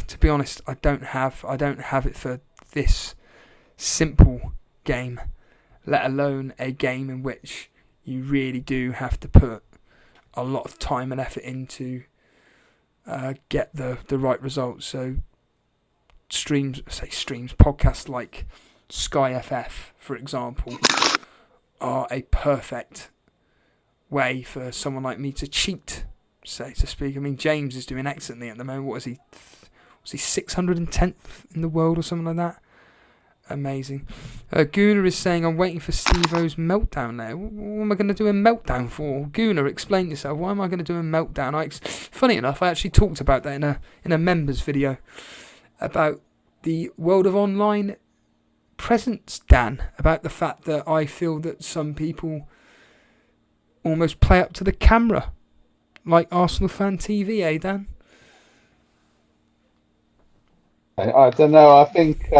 to be honest, I don't have it for this simple game, let alone a game in which you really do have to put a lot of time and effort into get the right results. So podcasts like Sky FF, for example, are a perfect way for someone like me to cheat, so to speak. I mean, James is doing excellently at the moment. What is he? Was he 610th in the world or something like that? Amazing. Gooner is saying, I'm waiting for Steve-O's meltdown there. What am I going to do a meltdown for? Gooner, explain yourself. Why am I going to do a meltdown? Funny enough, I actually talked about that in a members video about the world of online presence, Dan, about the fact that I feel that some people almost play up to the camera, like Arsenal Fan TV, eh, Dan? I don't know. I think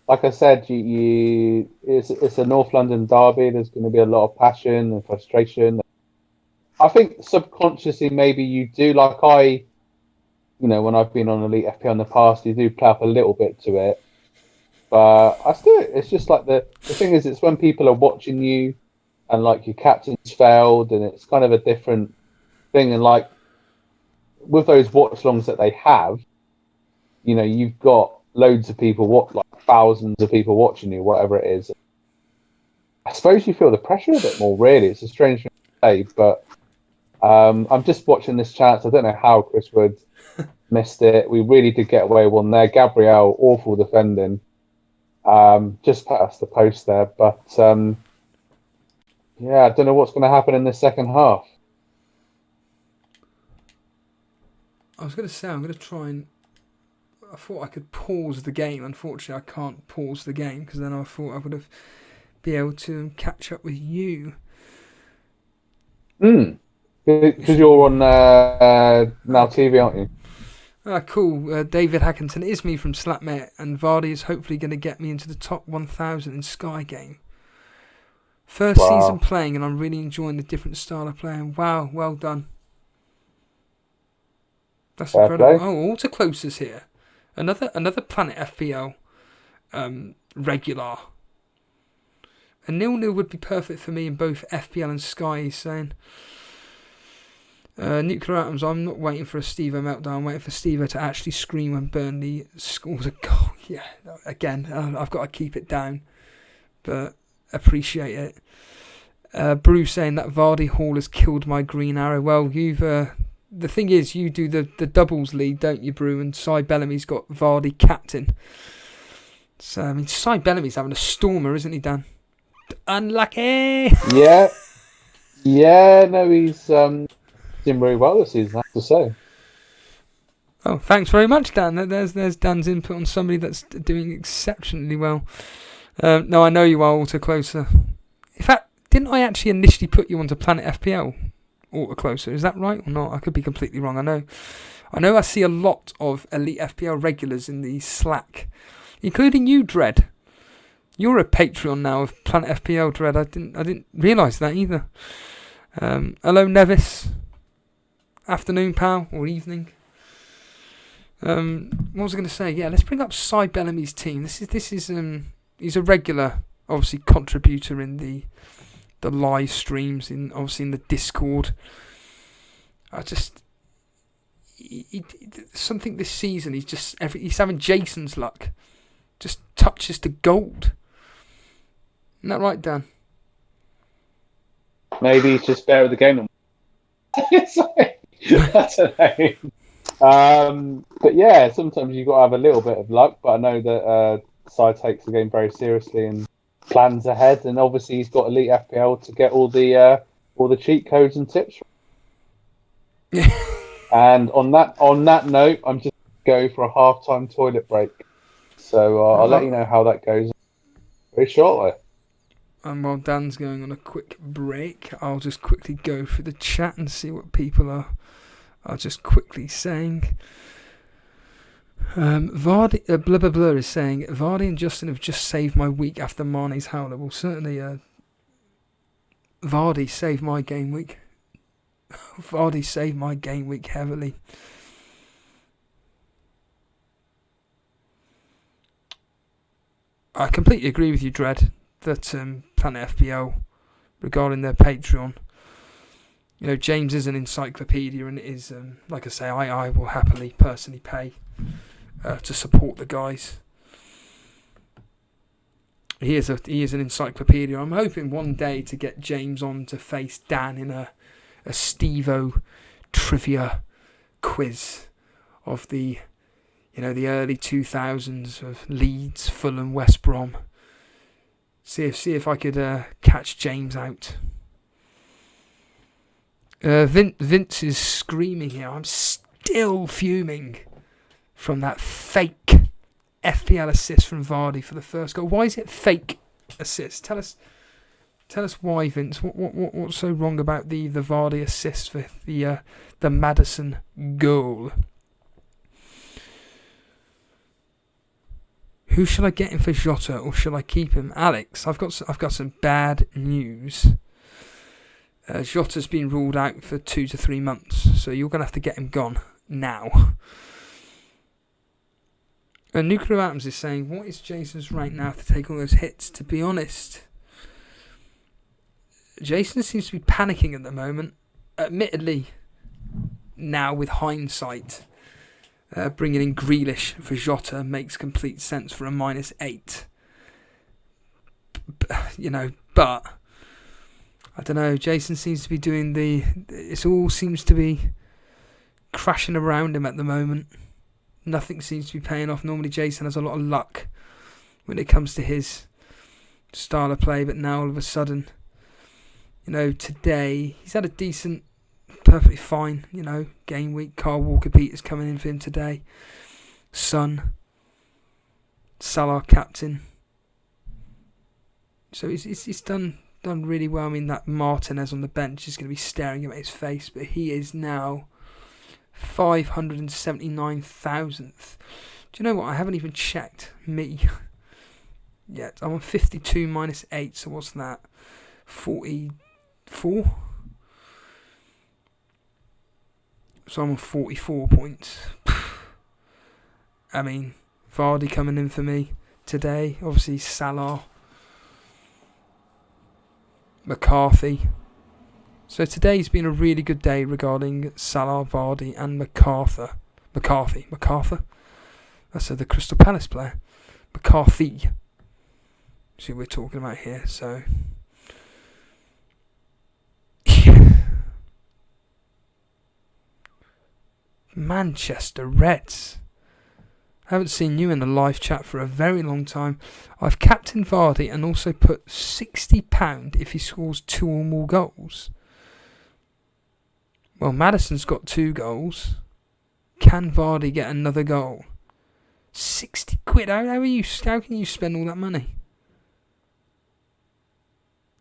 like I said, it's a North London derby. There's going to be a lot of passion and frustration. I think subconsciously, maybe you do, like when I've been on Elite FPL in the past, you do play up a little bit to it. But it's just like the thing is, it's when people are watching you and like your captain's failed, and it's kind of a different thing. And like with those watch-longs that they have, you've got loads of people, like thousands of people watching you, whatever it is. I suppose you feel the pressure a bit more, really. It's a strange thing to say, but I'm just watching this chance. I don't know how Chris Wood missed it. We really did get away one there. Gabriel, awful defending. Just past the post there. But, I don't know what's going to happen in the second half. I was going to say, I'm going to try and... I thought I could pause the game. Unfortunately, I can't pause the game because then I thought I would have been able to catch up with you. Because you're on Now TV, aren't you? Ah, cool. David Hackington is me from Slapmate, and Vardy is hopefully going to get me into the top 1,000 in Sky Game. First season playing, and I'm really enjoying the different style of playing. Wow, well done. That's Fair incredible. play. Oh, Autocloser's here. Another Planet FPL regular. A 0-0 would be perfect for me in both FPL and Sky, he's saying. Nuclear Atoms, I'm not waiting for a Steve-O meltdown. I'm waiting for Steve-O to actually scream when Burnley scores a goal. Yeah, again, I've got to keep it down. But appreciate it. Bruce saying that Vardy Hall has killed my green arrow. Well, you've... the thing is, you do the doubles lead, don't you, Brew? And Cy Bellamy's got Vardy captain. So, I mean, Cy Bellamy's having a stormer, isn't he, Dan? Unlucky! Yeah, no, he's doing very well this season, I have to say. Oh, thanks very much, Dan. There's Dan's input on somebody that's doing exceptionally well. No, I know you are, Autocloser. In fact, didn't I actually initially put you onto Planet FPL? Autocloser, is that right or not? I could be completely wrong. I know I see a lot of Elite FPL regulars in the Slack, including you, Dread. You're a Patreon now of Planet FPL, Dread. I didn't realise that either. Hello, Nevis. Afternoon, pal, or evening. What was I going to say? Yeah, let's bring up Cy Bellamy's team. This is he's a regular, obviously, contributor in the live streams, obviously in the Discord. Something this season, he's having Jason's luck. Just touches to gold. Isn't that right, Dan? Maybe he's just better at the game. I don't know. But yeah, sometimes you've got to have a little bit of luck. But I know that Cy takes the game very seriously and plans ahead. And obviously, he's got Elite FPL to get all the cheat codes and tips. And on that note, I'm just going to go for a halftime toilet break. So I'll let you know how that goes very shortly. And while Dan's going on a quick break, I'll just quickly go through the chat and see what people are just quickly saying. Vardy, blah blah blah is saying Vardy and Justin have just saved my week after Mane's howler. Well, certainly, Vardy saved my game week. Vardy saved my game week heavily. I completely agree with you, Dread, that Planet FPL, regarding their Patreon, James is an encyclopedia, and it is, like I say, I will happily personally pay to support the guys. He is an encyclopedia. I'm hoping one day to get James on to face Dan in a Steve-O trivia quiz of the early 2000s of Leeds, Fulham, West Brom. See if I could catch James out. Vince is screaming here. I'm still fuming from that fake FPL assist from Vardy for the first goal. Why is it fake assist? Tell us why, Vince. What's so wrong about the Vardy assist for the Maddison goal? Who should I get in for Jota, or should I keep him? Alex, I've got some bad news. Jota's been ruled out for 2 to 3 months, so you're going to have to get him gone now. Nuclear Atoms is saying, what is Jason's rank now to take all those hits? To be honest, Jason seems to be panicking at the moment. Admittedly, now with hindsight, bringing in Grealish for Jota makes complete sense for a -8. But I don't know. Jason seems to be doing it all seems to be crashing around him at the moment. Nothing seems to be paying off. Normally Jason has a lot of luck when it comes to his style of play, but now all of a sudden, today he's had a decent, perfectly fine, game week. Carl Walker-Peters coming in for him today. Son, Salah captain. So he's done really well. I mean, that Martinez on the bench is going to be staring him at his face, but he is now 579,000th. Do you know what? I haven't even checked me yet. I'm on 52 -8, so what's that? 44? So I'm on 44 points. I mean, Vardy coming in for me today. Obviously, Salah, McCarthy. So today's been a really good day regarding Salah, Vardy and McCarthy. That's the Crystal Palace player. McCarthy. See what we're talking about here. So Manchester Reds. I haven't seen you in the live chat for a very long time. I've captained Vardy and also put £60 if he scores 2 or more goals. Well, Maddison's got 2 goals. Can Vardy get another goal? 60 quid. How can you spend all that money?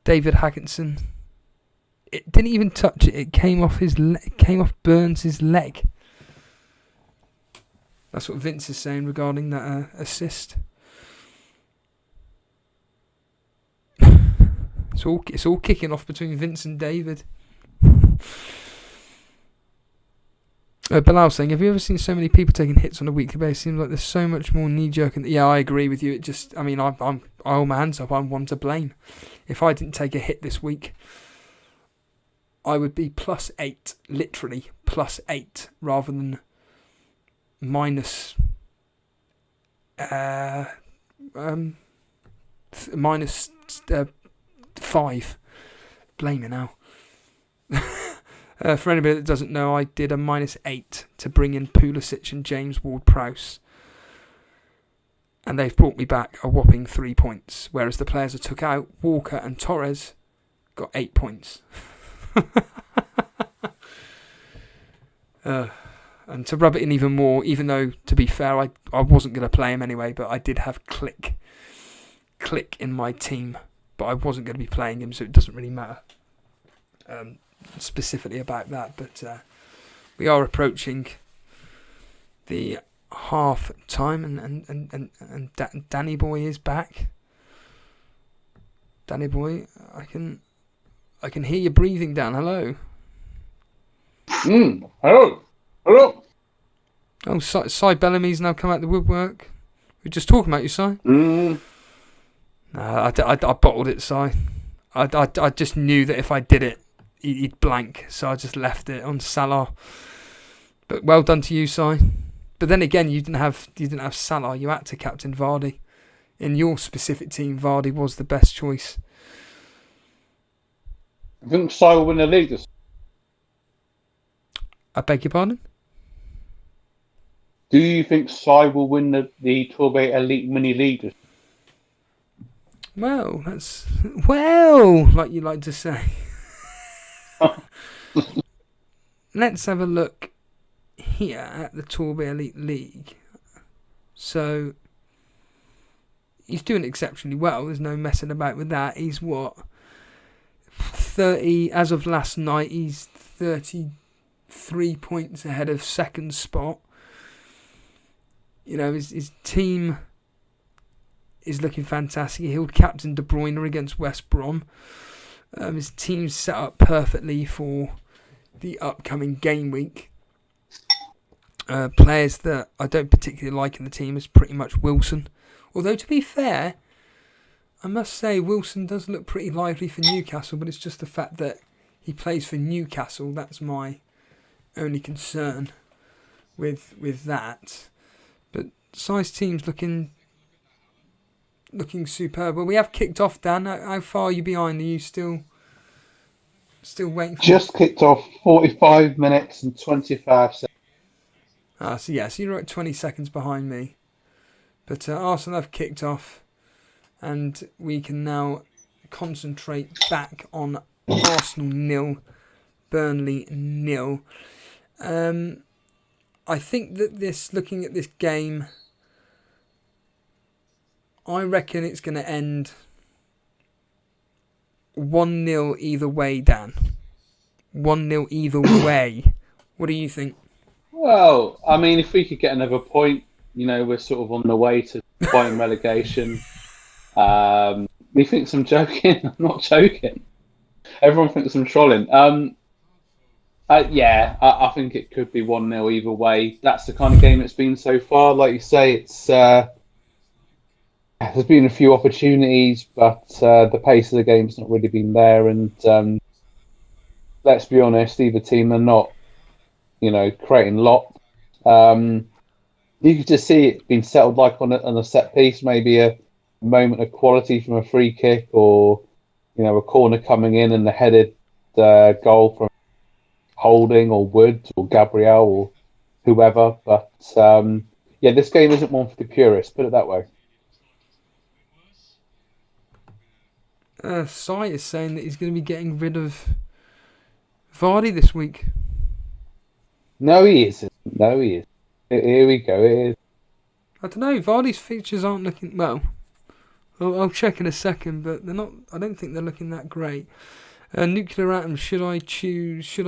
David Hackinson. It didn't even touch it. It came off Burns' leg. That's what Vince is saying regarding that assist. It's all kicking off between Vince and David. Bilal saying, have you ever seen so many people taking hits on a weekly basis? Seems like there's so much more knee-jerk. Yeah, I agree with you. I hold my hands up. I'm one to blame. If I didn't take a hit this week, I would be +8, literally +8, rather than minus -5. Blame me now. For anybody that doesn't know, I did a -8 to bring in Pulisic and James Ward-Prowse, and they've brought me back a whopping 3 points, whereas the players I took out, Walker and Torres, got 8 points. And to rub it in even more, even though, to be fair, I wasn't going to play him anyway, but I did have Click in my team, but I wasn't going to be playing him, so it doesn't really matter specifically about that. But we are approaching the half time, and Danny Boy is back. Danny Boy, I can hear you breathing down. Hello. Hello. Oh, Cy Bellamy's now come out the woodwork. We were just talking about you, Cy. No, I bottled it, Cy. I just knew that if I did it, he'd blank, so I just left it on Salah. But well done to you, Cy. But then again, you didn't have Salah. You had to captain Vardy. In your specific team, Vardy was the best choice. I think Cy will win the league this. I beg your pardon? Do you think Cy will win the Torbay Elite Mini League? Well, like you like to say. Let's have a look here at the Torbay Elite League. So, he's doing exceptionally well. There's no messing about with that. He's 30, as of last night, he's 33 points ahead of second spot. His team is looking fantastic. He'll captain De Bruyne against West Brom. His team's set up perfectly for the upcoming game week. Players that I don't particularly like in the team is pretty much Wilson. Although, to be fair, I must say Wilson does look pretty lively for Newcastle, but it's just the fact that he plays for Newcastle. That's my only concern with that. But Si's team's looking superb. Well, we have kicked off, Dan. How far are you behind? Are you still waiting for... Just kicked off 45 minutes and 25 seconds. So you're at 20 seconds behind me. But Arsenal have kicked off, and we can now concentrate back on Arsenal 0, Burnley 0. I think that looking at this game, I reckon it's going to end 1-0 either way, Dan. 1-0 either way. What do you think? Well, I mean, if we could get another point, we're sort of on the way to fighting relegation. He thinks I'm joking. I'm not joking. Everyone thinks I'm trolling. I think it could be 1-0 either way. That's the kind of game it's been so far. Like you say, it's there's been a few opportunities, but the pace of the game's not really been there. And let's be honest, either team are not, creating a lot. You could just see it being settled like on a set piece, maybe a moment of quality from a free kick, or a corner coming in and the headed goal from Holding or Wood or Gabriel or whoever. But this game isn't one for the purists, put it that way. Si is saying that he's going to be getting rid of Vardy this week. No, he isn't. Here we go. It is. I don't know. Vardy's features aren't looking well. I'll check in a second, but they're not. I don't think they're looking that great. Nuclear Atom. Should I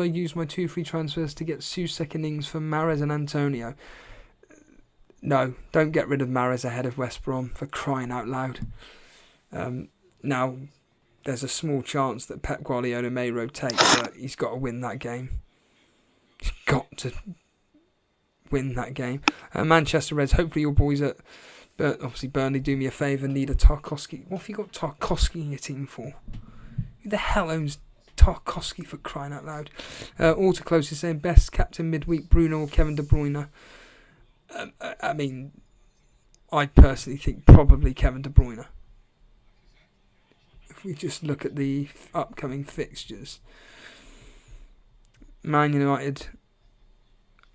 use my 2 free transfers to get Soucek and Ings for Mahrez and Antonio? No, don't get rid of Mahrez ahead of West Brom, for crying out loud. Now, there's a small chance that Pep Guardiola may rotate, but he's got to win that game. He's got to win that game. Manchester Reds, hopefully your boys at... But obviously Burnley, do me a favour, need a Tarkowski. What have you got Tarkowski in your team for? Who the hell owns Tarkowski, for crying out loud? Autoclose is saying best captain midweek, Bruno or Kevin De Bruyne. I mean, I personally think probably Kevin De Bruyne. If we just look at the upcoming fixtures. Man United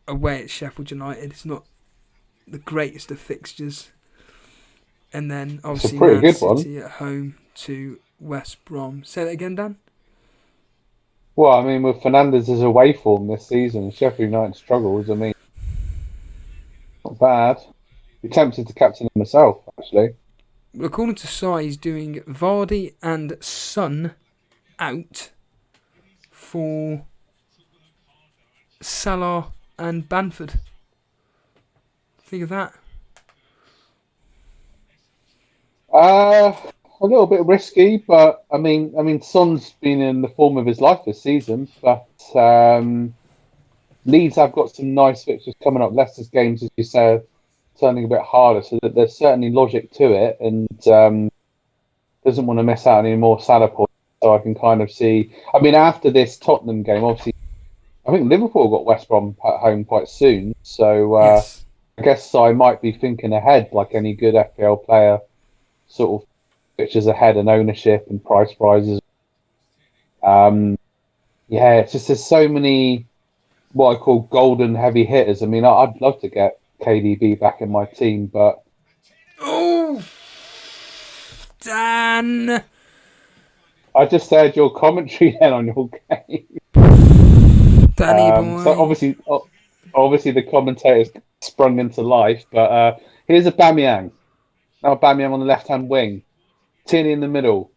away at Sheffield United. It's not the greatest of fixtures. And then obviously Man City at home to West Brom. Say that again, Dan? Well, I mean, with Fernandez's away form this season, Sheffield United struggles. I mean, not bad. Be tempted to captain him myself, actually. Well, according to Si, he's doing Vardy and Son out for Salah and Bamford. Think of that. A little bit risky, but I mean, Son's been in the form of his life this season. But Leeds have got some nice fixtures coming up. Leicester's games, as you say, are turning a bit harder, so that there's certainly logic to it, and doesn't want to miss out any more Salah points. So I can kind of see. I mean, after this Tottenham game, obviously, I think Liverpool got West Brom at home quite soon. So Yes. I guess I might be thinking ahead, like any good FPL player, sort of pictures ahead and ownership and price rises. It's just there's so many what I call golden heavy hitters. I mean, I'd love to get KDB back in my team, but Oh, Dan! I just heard your commentary then on your game. Danny boy. So obviously the commentators sprung into life, but here's Aubameyang. Now Aubameyang on the left-hand wing. Tierney in the middle.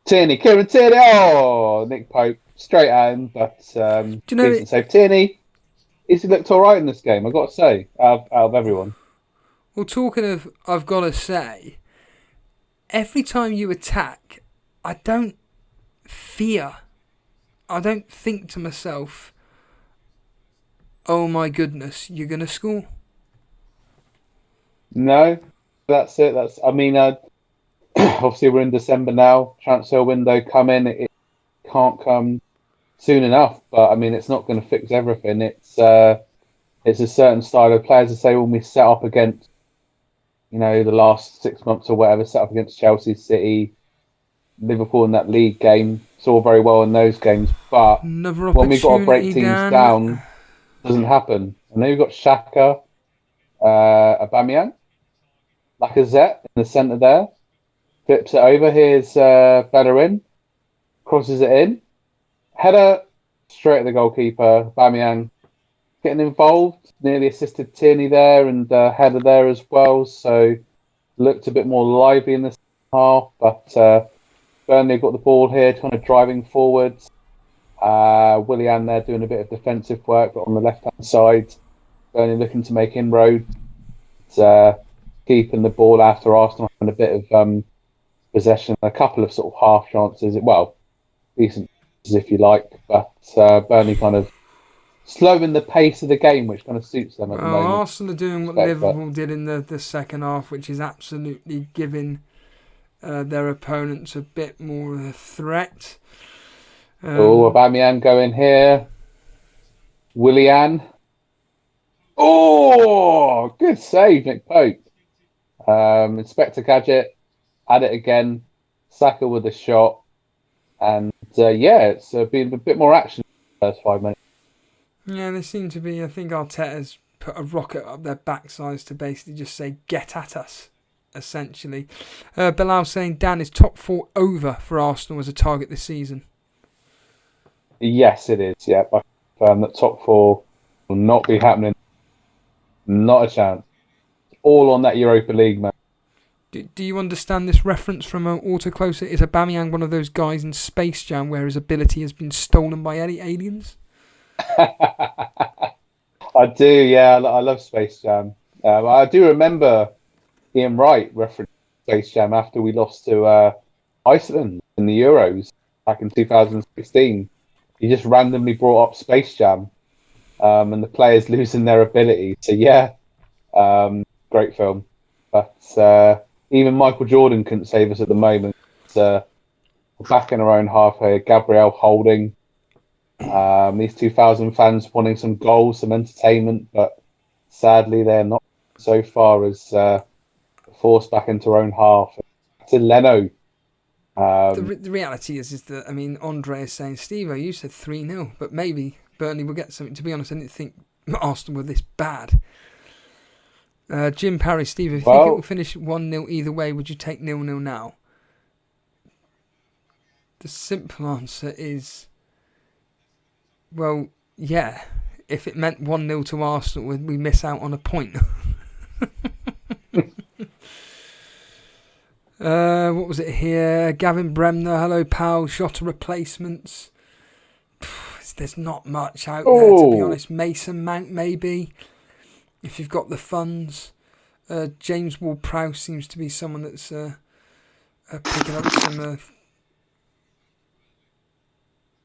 Kieran Tierney! Oh! Nick Pope. Straight at him, but decent save. Tierney, he's looked all right in this game, I've got to say, out of everyone. Well, talking of, I've got to say, every time you attack, I don't fear. I don't think to myself, oh my goodness, you're going to score. No, that's it. I mean, obviously we're in December now. Transfer window coming. It can't come soon enough. But I mean, it's not going to fix everything. It's a certain style of players. To say when we set up against, the last 6 months or whatever, set up against Chelsea, City, Liverpool in that league game, saw very well in those games. But when we got to break teams down, it doesn't happen. I know you've got Xhaka, Aubameyang, Lacazette in the centre there. Flips it over. Here's Bellerin. Crosses it in. Header straight at the goalkeeper. Aubameyang getting involved. Nearly assisted Tierney there and header there as well. So looked a bit more lively in the second half. But Burnley got the ball here, kind of driving forwards. Willian there doing a bit of defensive work, but on the left-hand side. Burnley looking to make inroads. Keeping the ball after Arsenal having a bit of possession, a couple of sort of half chances, decent if you like, but Burnley kind of slowing the pace of the game, which kind of suits them at the moment. Arsenal are doing what Liverpool did in the second half, which is absolutely giving their opponents a bit more of a threat. Aubameyang going here. Willian. Oh, good save, Nick Pope. Inspector Gadget had it again. Saka with a shot. And it's been a bit more action in the first 5 minutes. Yeah, they seem to be. I think Arteta's put a rocket up their backsides to basically just say, get at us, essentially. Bilal saying, Dan, is top 4 over for Arsenal as a target this season? Yes, it is. Yeah, I confirm that top 4 will not be happening. Not a chance. All on that Europa League, man. Do you understand this reference from Autocloser? Is Aubameyang one of those guys in Space Jam where his ability has been stolen by aliens? I do, yeah. I love Space Jam. I do remember Ian Wright referencing Space Jam after we lost to Iceland in the Euros back in 2016. He just randomly brought up Space Jam and the players losing their ability. So, yeah, great film. But even Michael Jordan couldn't save us at the moment. We're back in our own half here. Gabriel holding. These 2,000 fans wanting some goals, some entertainment, but sadly they're not so far as forced back into our own half. To Leno. The reality is that, I mean, Andre is saying, Steve, you said 3-0, but maybe Burnley will get something. To be honest, I didn't think Arsenal were this bad. Jim Parry, Steve, if you think it will finish 1-0 either way, would you take 0-0 now? The simple answer is, well, yeah. If it meant 1-0 to Arsenal, we miss out on a point. What was it here? Gavin Bremner, hello pal. Shot replacements. There's not much out there, to be honest. Mason Mount, maybe, if you've got the funds. James Ward-Prowse seems to be someone that's picking up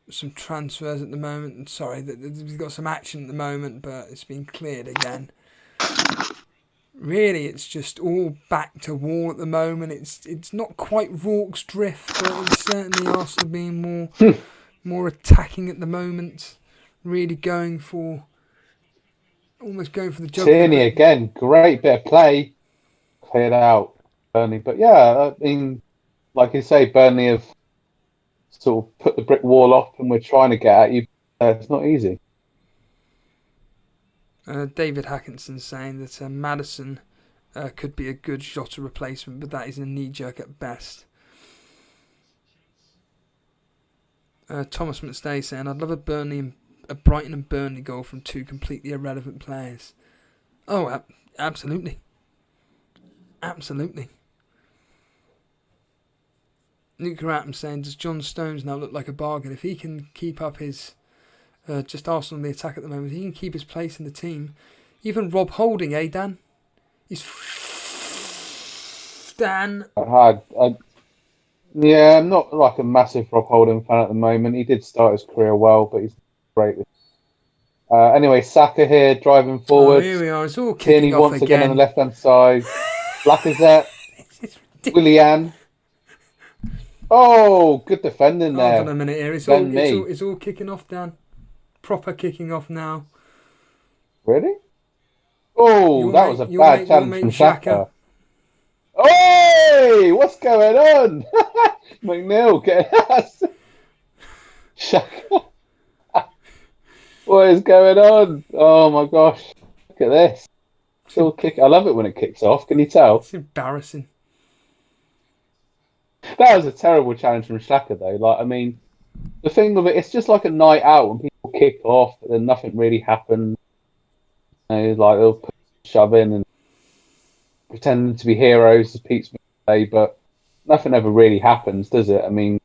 some transfers at the moment. Sorry, we've got some action at the moment, but it's been cleared again. Really, it's just all back to wall at the moment. It's not quite Rorke's drift, but it's certainly Arsenal being more attacking at the moment. Really almost going for the job. Tierney again, great bit of play. Cleared out Burnley. But yeah, I mean, like you say, Burnley have sort of put the brick wall up and we're trying to get at you. It's not easy. David Hackinson saying that Maddison could be a good Jota replacement, but that is a knee-jerk at best. Thomas McStay saying, I'd love a Brighton and Burnley goal from 2 completely irrelevant players. Oh, absolutely. Absolutely. Luke Rattam saying, does John Stones now look like a bargain? If he can keep up his just Arsenal in the attack at the moment, he can keep his place in the team. Even Rob Holding, Dan? He's Dan. Yeah, I'm not like a massive Rob Holding fan at the moment. He did start his career well, but he's great. Anyway, Saka here, driving forward. Here we are. It's all Tierney kicking off once again on the again. left-hand side. Lacazette. It's ridiculous. Willian. Oh, good defending there. Hold on a minute here. It's all kicking off, Dan. Proper kicking off now. Really? Oh, that was a bad challenge from Xhaka. Hey, what's going on? McNeil getting us. Xhaka. What is going on? Oh my gosh. Look at this. Still kick. I love it when it kicks off. Can you tell? It's embarrassing. That was a terrible challenge from Xhaka though. Like, I mean, the thing with it, it's just like a night out when people kick off, but then nothing really happens. You know, like they'll shove in and pretending to be heroes, as Pete's been say, but nothing ever really happens, does it? I mean,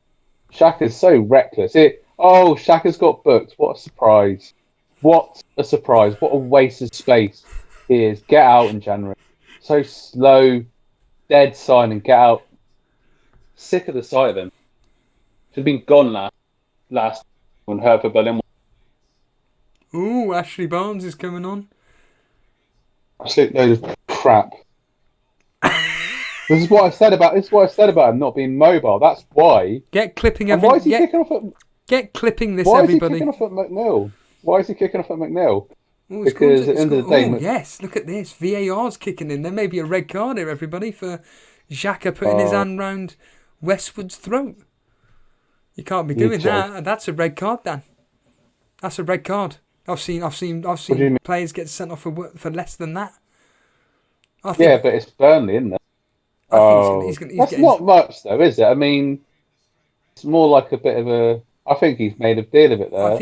Xhaka's so reckless. Xhaka's got booked. What a surprise! What a surprise! What a waste of space he is. Get out in January. So slow, dead sign and get out. Sick of the sight of him. Should have been gone last when Hertha Berlin. Ooh, Ashley Barnes is coming on. Absolute load of crap. This is what I said about him not being mobile. That's why. Get clipping Why is he kicking off at? Get clipping this, Why everybody. is he kicking off at McNeil? Why is he kicking off at McNeil? Ooh, Because at the end of the day, yes, look at this. VAR's kicking in. There may be a red card here, everybody, for Xhaka putting his hand round Westwood's throat. You can't be doing that. That's a red card, Dan. That's a red card. I've seen players get sent off for less than that. but it's Burnley, isn't it? That's not much, though, is it? I mean, it's more like a bit of a. I think he's made a deal of it there.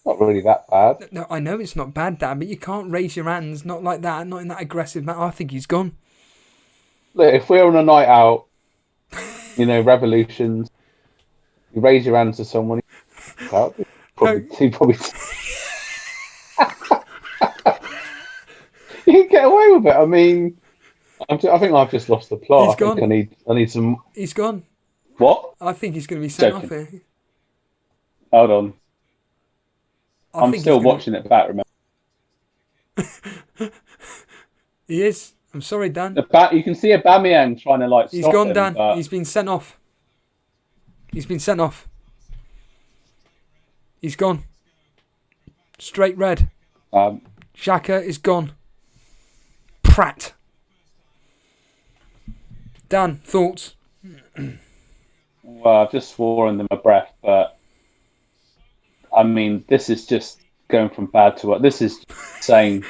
Not really that bad. No, I know it's not bad, Dan, but you can't raise your hands, not like that, not in that aggressive manner. I think he's gone. Look, if we're on a night out, revolutions, you raise your hands to someone. He probably. You can get away with it. I mean, I think I've just lost the plot. He's gone. I need some. He's gone. What? I think he's going to be sent off here. Hold on. I'm still watching it back. Remember? He is. I'm sorry, Dan. You can see Aubameyang trying to stop He's gone, him, Dan. but... He's been sent off. He's been sent off. He's gone. Straight red. Xhaka is gone. Pratt. Dan, thoughts? Well, I've just swore under my breath, but I mean, this is just going from bad to what. This is saying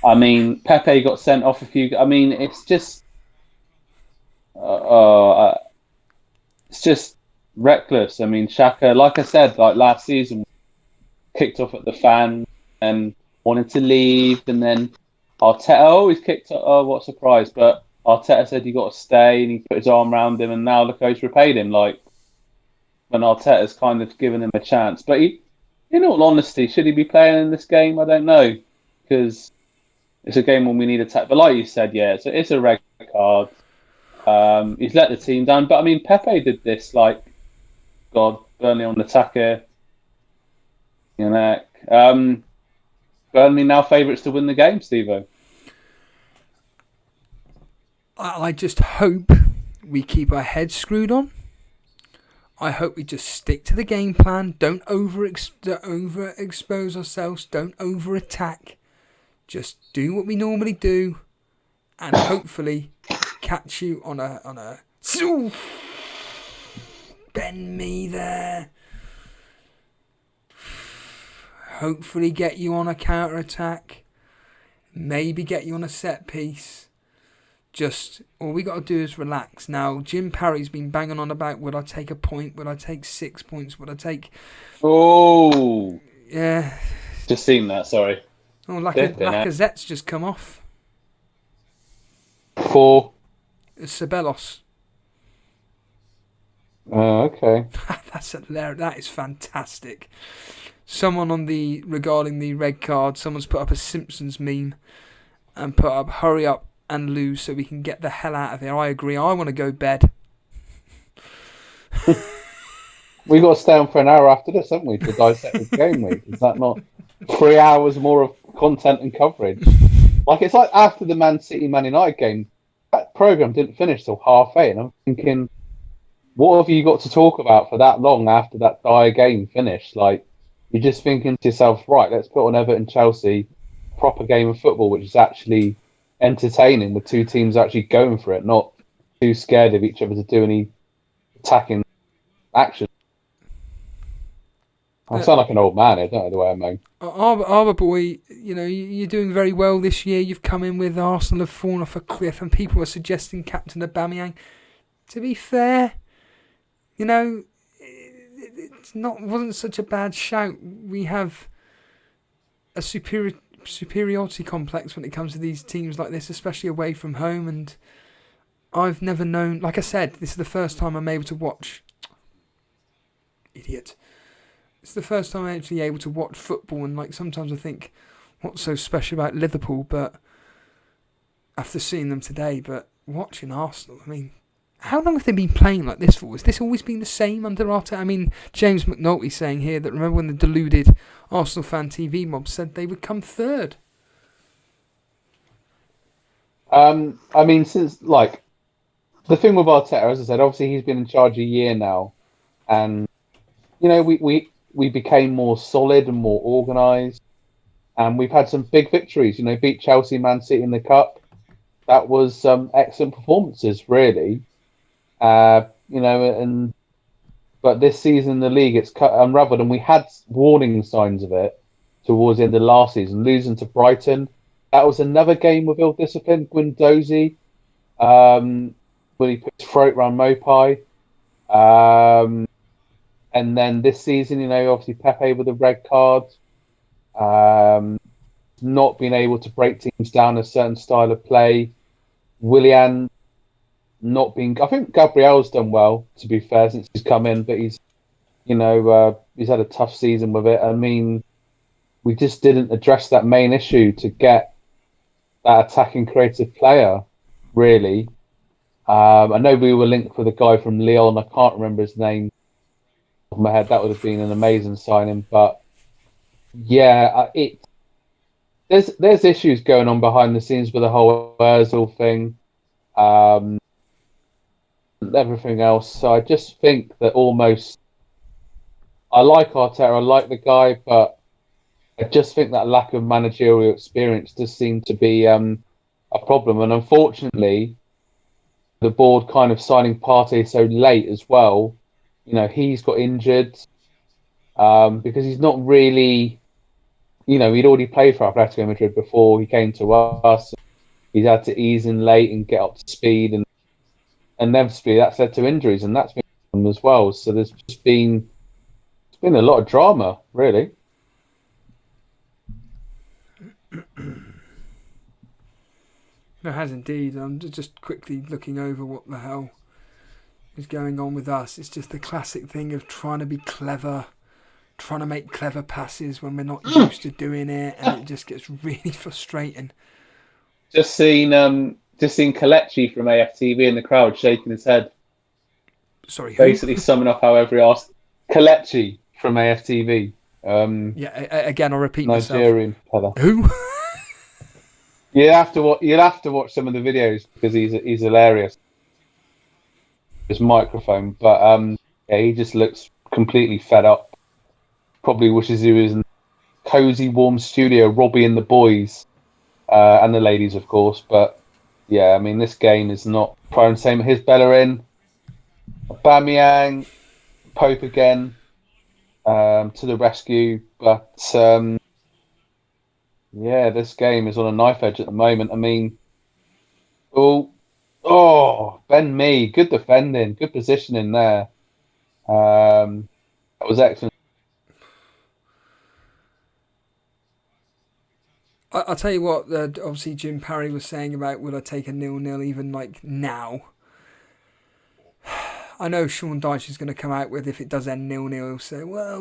I mean, Pepe got sent off a few. I mean, it's just, it's just reckless. I mean, Xhaka, like I said, last season, kicked off at the fan and wanted to leave, and then Arteta, he's kicked. Oh, what a surprise! But Arteta said you got to stay, and he put his arm around him, and now look how he's repaid him. When Arteta's kind of given him a chance, but in all honesty, should he be playing in this game? I don't know, because it's a game when we need attack. But like you said, yeah, it's a red card. He's let the team down. But I mean, Pepe did this. Burnley on the attacker. Burnley now favourites to win the game, Steve-O. I just hope we keep our heads screwed on. I hope we just stick to the game plan. Don't overexpose ourselves. Don't over-attack. Just do what we normally do, and hopefully catch you on a. Bend me there. Hopefully get you on a counter attack. Maybe get you on a set piece. Just all we got to do is relax. Now, Jim Parry's been banging on about, would I take a point? Would I take 6 points? Would I take... Oh! Yeah. Just seen that, sorry. Oh, Lacazette's just come off. For? Ceballos. Oh, okay. That's hilarious. That is fantastic. Someone regarding the red card, someone's put up a Simpsons meme and put up, hurry up and lose so we can get the hell out of here. I agree. I want to go bed. We got to stay on for an hour after this, haven't we, to dissect this game week? Is that not 3 hours more of content and coverage? Like, it's like after the Man City Man United game, that programme didn't finish till 8:30, and I'm thinking, what have you got to talk about for that long after that dire game finished? Like, you're just thinking to yourself, right, let's put on Everton Chelsea, proper game of football, which is actually entertaining, with two teams actually going for it, not too scared of each other to do any attacking action. I sound like an old man here, don't I, the way I'm moaning? Arbor boy, you're doing very well this year. You've come in with Arsenal have fallen off a cliff, and people are suggesting Captain Aubameyang. To be fair, wasn't such a bad shout. We have a superiority complex when it comes to these teams like this, especially away from home. And I've never known, like I said, this is the first time I'm able to watch. Idiot. It's the first time I'm actually able to watch football, and like sometimes I think, what's so special about Liverpool? But after seeing them today, but watching Arsenal, I mean, how long have they been playing like this for? Has this always been the same under Arteta? I mean, James McNulty saying here that remember when the deluded Arsenal fan TV mob said they would come third? I mean, since, like, the thing with Arteta, as I said, obviously he's been in charge a year now, and we became more solid and more organised, and we've had some big victories. Beat Chelsea, Man City in the Cup. That was excellent performances, really. But this season in the league, it's unravelled, and we had warning signs of it towards the end of last season. Losing to Brighton, that was another game with ill discipline. Guendouzi, when he put his throat around Mopai. And then this season, obviously Pepe with the red card, not being able to break teams down a certain style of play. Willian not being. I think Gabriel's done well, to be fair, since he's come in, but he's had a tough season with it. I mean, we just didn't address that main issue to get that attacking creative player, really. I know we were linked with a guy from Lyon. I can't remember his name. Off my head, that would have been an amazing signing, but yeah, there's issues going on behind the scenes with the whole Özil thing, everything else. So I just think that I like Arteta, I like the guy, but I just think that lack of managerial experience does seem to be a problem. And unfortunately, the board kind of signing Partey so late as well. He's got injured because he's not really, he'd already played for Atletico Madrid before he came to us. He's had to ease in late and get up to speed, and inevitably that's led to injuries, and that's been as well. So there's been a lot of drama, really. It has indeed. I'm just quickly looking over what the hell is going on with us. It's just the classic thing of trying to be clever, trying to make clever passes when we're not used to doing it, and it just gets really frustrating. Just seen Kelechi from AFTV in the crowd shaking his head. Sorry, who? Basically summing up how every asked Kelechi from AFTV. Again, I'll repeat Nigerian myself. fella. Who? You'll have to watch some of the videos because he's hilarious. His microphone, but he just looks completely fed up. Probably wishes he was in a cozy, warm studio, Robbie and the boys, and the ladies, of course. But yeah, I mean, this game is not prime. Same. Here's Bellerin, Aubameyang, Pope again to the rescue. But this game is on a knife edge at the moment. I mean, Ben Mee, good defending, good positioning there. That was excellent. I'll tell you what, obviously Jim Parry was saying about would I take a 0-0 even like now. I know Sean Dyche is going to come out with, if it does end 0-0, he'll say, well,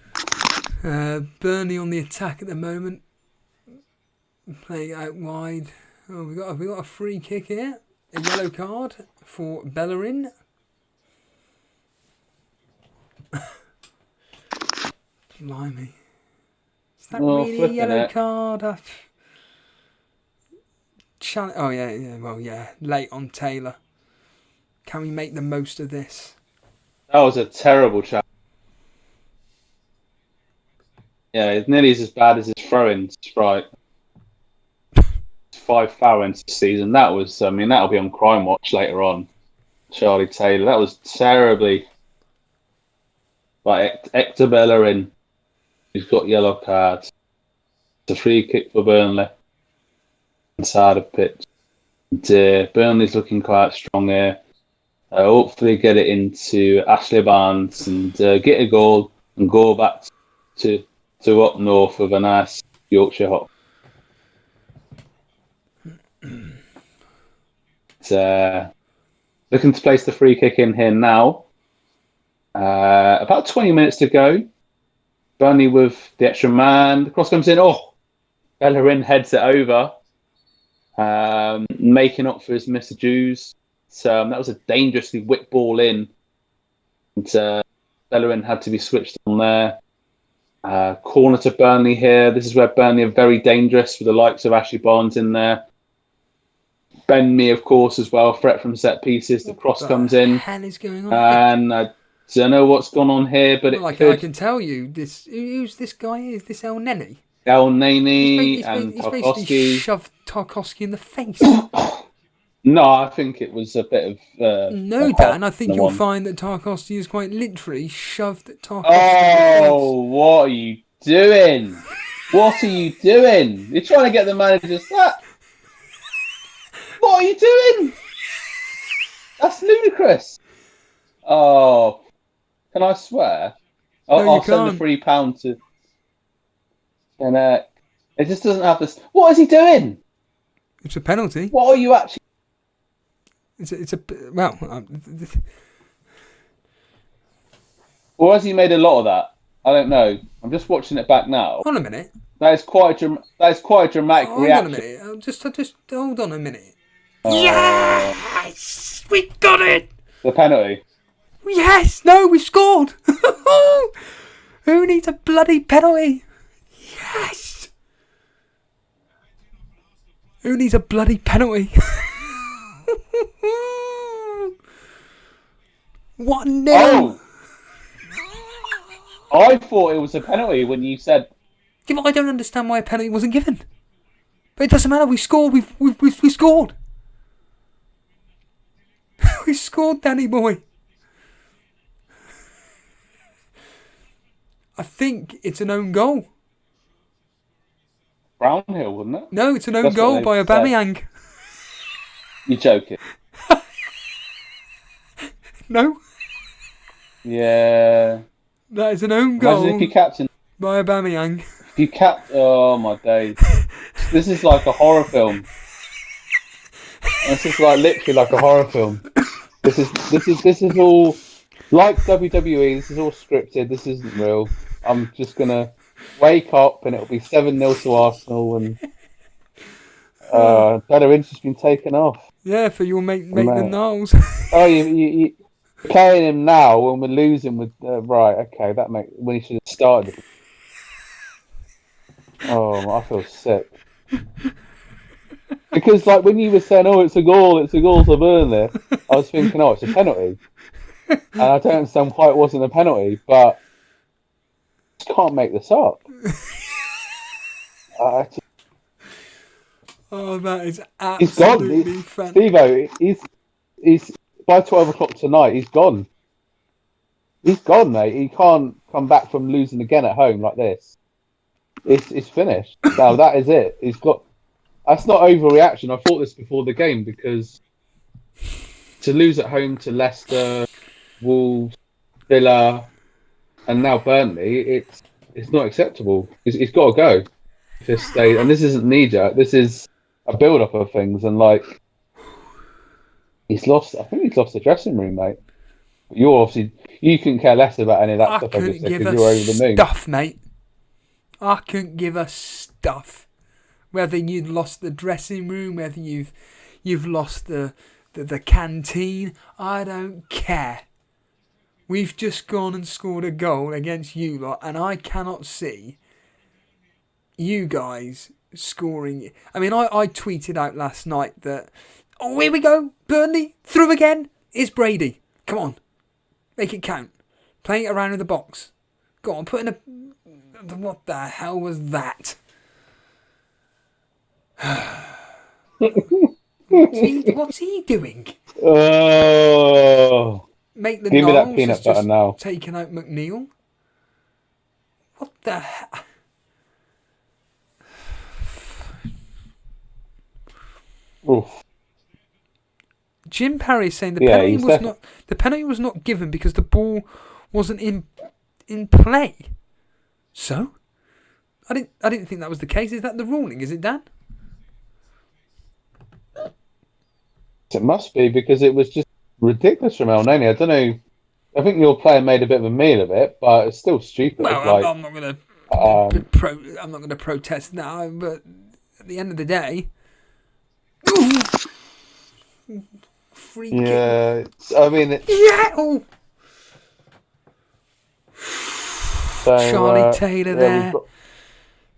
Burnley on the attack at the moment. Playing out wide. Oh, we got a free kick here. A yellow card for Bellerin. Blimey. Is that really a yellow card? Oh, yeah. Well, yeah. Late on Taylor. Can we make the most of this? That was a terrible challenge. Yeah, it's nearly as bad as his throw-in sprite. 5 foul-ins this season. That was, that'll be on Crime Watch later on. Charlie Taylor. That was terribly. Like Hector Bellerin, he's got yellow cards. It's a free kick for Burnley. Inside of pitch. And, Burnley's looking quite strong here. Hopefully get it into Ashley Barnes and get a goal and go back to up north with a nice Yorkshire hop. Looking to place the free kick in here now. About 20 minutes to go. Burnley with the extra man. The cross comes in. Oh, Bellerin heads it over. Making up for his miscues. So that was a dangerously whipped ball in. And Bellerin had to be switched on there. Corner to Burnley here. This is where Burnley are very dangerous with the likes of Ashley Barnes in there. Ben Mee, of course, as well. Threat from set pieces. The cross comes in. What the hell is going on? And I don't know what's gone on here, but I can tell you. Who's this guy? Is this El Neni? El Neni and He's basically Tarkowski. shoved Tarkowski in the face. No, I think it was a bit of... no, Dan, I think you'll find that Tarkowski has quite literally shoved Tarkowski in the face. Oh, what are you doing? What are you doing? You're trying to get the manager sacked. What are you doing? That's ludicrous. Oh, can I swear? I'll send the £3 to... And it just doesn't have this... What is he doing? It's a penalty. What are you actually... It's a well. Or has he made a lot of that? I don't know. I'm just watching it back now. Hold on a minute. That is quite a dramatic reaction. Hold on a minute. Just hold on a minute. Yes, we got it. The penalty. Yes. No, we scored. Who needs a bloody penalty? Yes. Who needs a bloody penalty? 1-0. Oh! I thought it was a penalty when you said... Yeah, but I don't understand why a penalty wasn't given. But it doesn't matter. We scored. We scored. We scored, Danny boy. I think it's an own goal. Brownhill, wouldn't it? No, it's an own goal by Aubameyang. You're joking. No. Yeah. That is an own goal. Imagine if you captain by Aubameyang. If you oh my days. This is like a horror film. This is like literally like a horror film. This is all like WWE. This is all scripted. This isn't real. I'm just gonna wake up and it'll be 7-0 to Arsenal and Bellerin's just been taken off. Yeah, for your mate the Knowles. Oh, you playing him now when we're losing with right? Okay, that when he should have started. Oh, I feel sick. Because like when you were saying, "Oh, it's a goal to Burnley," I was thinking, "Oh, it's a penalty," and I don't understand why it wasn't a penalty, but I just can't make this up. Oh, that is absolutely fantastic. Steve-O, he's by 12 o'clock tonight. He's gone. He's gone, mate. He can't come back from losing again at home like this. It's finished. Now that is it. He's got. That's not overreaction. I thought this before the game because to lose at home to Leicester, Wolves, Villa, and now Burnley, it's not acceptable. He's got to go. This stage, and this isn't knee-jerk. This is a build-up of things, and like he's lost. I think he's lost the dressing room, mate. You couldn't care less about any of that stuff. I couldn't give you're over the moon. Stuff, mate. I couldn't give a stuff whether you'd lost the dressing room, whether you've lost the canteen. I don't care. We've just gone and scored a goal against you lot, and I cannot see you guys scoring. I mean, I tweeted out last night that, oh, here we go, Burnley, through again. It's Brady. Come on, make it count. Playing it around in the box. Go on, put in a... What the hell was that? What's he doing? Oh... Make the Give me that Knowles peanut has butter just now. taken out McNeil. What the hell? Oof. Jim Parry is saying the penalty was not given because the ball wasn't in play. So, I didn't think that was the case. Is that the ruling? Is it, Dan? It must be, because it was just ridiculous from El Neni. I don't know. I think your player made a bit of a meal of it, but it's still stupid. Well, I'm not going to protest now, but at the end of the day, free kick. Yeah, I mean, Oh. So, Charlie Taylor there. Got...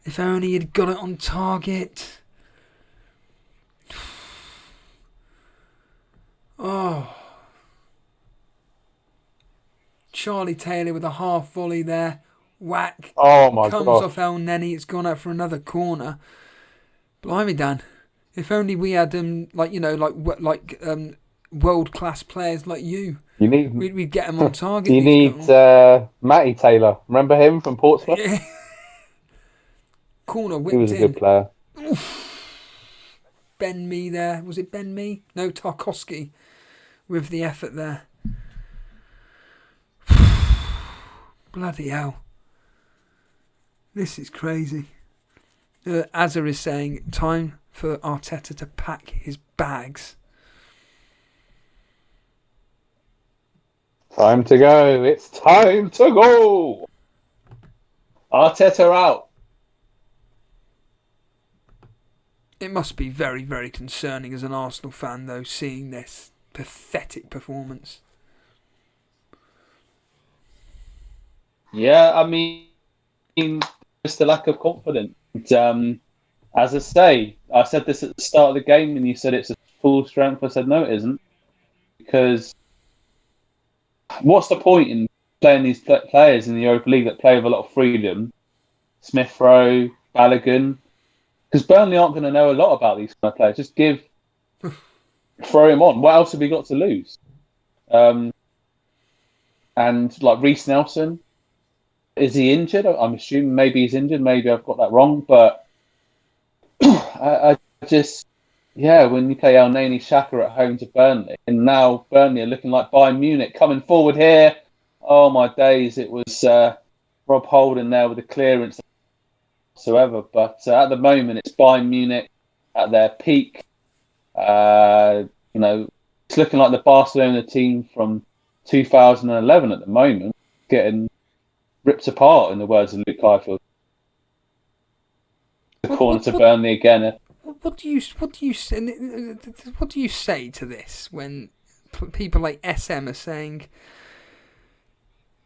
If only he'd got it on target. Oh. Charlie Taylor with a half volley there. Whack. Oh my god. Comes off El Neni. It's gone out for another corner. Blimey, Dan. If only we had world class players like you. We'd get him on target. You need Matty Taylor. Remember him from Portsmouth? Yeah. Corner whipped in. He was a good player. Oof. Ben Mee there. Was it Ben Mee? No, Tarkowski with the effort there. Bloody hell. This is crazy. Azza is saying, time for Arteta to pack his bags. Time to go. It's time to go. Arteta out. It must be very, very concerning as an Arsenal fan, though, seeing this pathetic performance. Yeah, I mean, just a lack of confidence. As I say, I said this at the start of the game, and you said it's a full strength. I said no, it isn't, because what's the point in playing these players in the Europa League that play with a lot of freedom? Smith Rowe, Balogun, because Burnley aren't going to know a lot about these kind of players. Just throw him on. What else have we got to lose? And like Reece Nelson, is he injured? I'm assuming maybe he's injured. Maybe I've got that wrong, but I just, when you play El Neni Xhaka at home to Burnley, and now Burnley are looking like Bayern Munich coming forward here. Oh my days! It was Rob Holding there with the clearance whatsoever, but at the moment it's Bayern Munich at their peak. It's looking like the Barcelona team from 2011 at the moment, getting ripped apart, in the words of Luke Highfield. The corner to Burnley again. What do you say to this when people like SM are saying,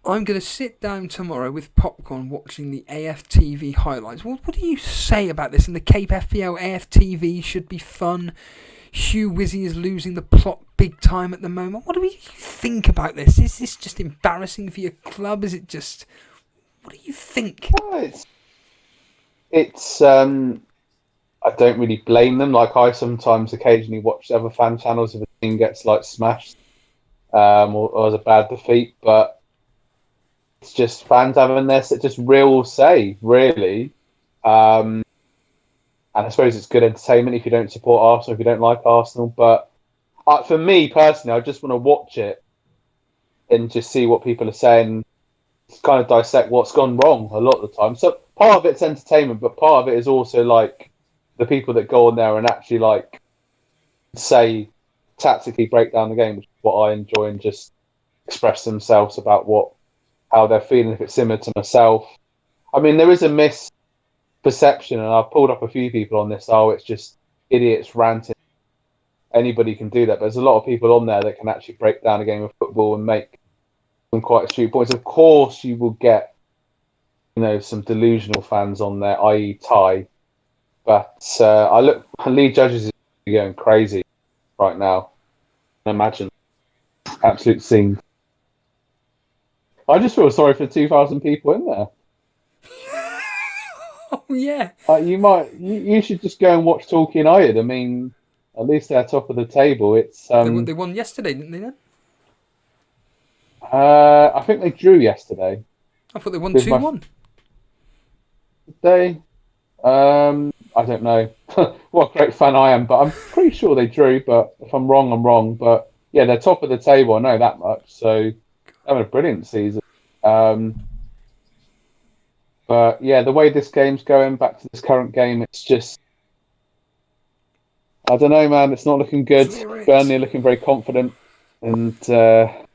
I'm going to sit down tomorrow with popcorn watching the AFTV highlights? What do you say about this? And the Cape FPL AFTV should be fun. Hugh Wizzy is losing the plot big time at the moment. What do we think about this? Is this just embarrassing for your club? Is it just... What do you think? It's I don't really blame them. Like, I sometimes occasionally watch other fan channels if a team gets like smashed or has a bad defeat, but it's just fans having their just real say, really. And I suppose it's good entertainment if you don't support Arsenal, if you don't like Arsenal. But for me personally, I just want to watch it and just see what people are saying, kind of dissect what's gone wrong a lot of the time. So part of it's entertainment, but part of it is also like the people that go on there and actually like say, tactically break down the game, which is what I enjoy, and just express themselves about how they're feeling. If it's similar to myself, I mean, there is a miss perception, and I've pulled up a few people on this. Oh, it's just idiots ranting. Anybody can do that, but there's a lot of people on there that can actually break down a game of football and make some quite astute points. Of course, you will get, some delusional fans on there, i.e. Ty. But I look, Lee Judges is going crazy right now. Imagine absolute scene. I just feel sorry for 2,000 people in there. Oh yeah. You should just go and watch Torquay United. I mean, at least they're top of the table. It's They won yesterday, didn't they? Then I think they drew yesterday. I thought they won 2-1. Did they? I don't know. What a great fan I am, but I'm pretty sure they drew. But if I'm wrong, I'm wrong. But yeah, they're top of the table. I know that much. So having a brilliant season. But yeah, the way this game's going, back to this current game, it's just, I don't know, man. It's not looking good. Burnley are looking very confident, and I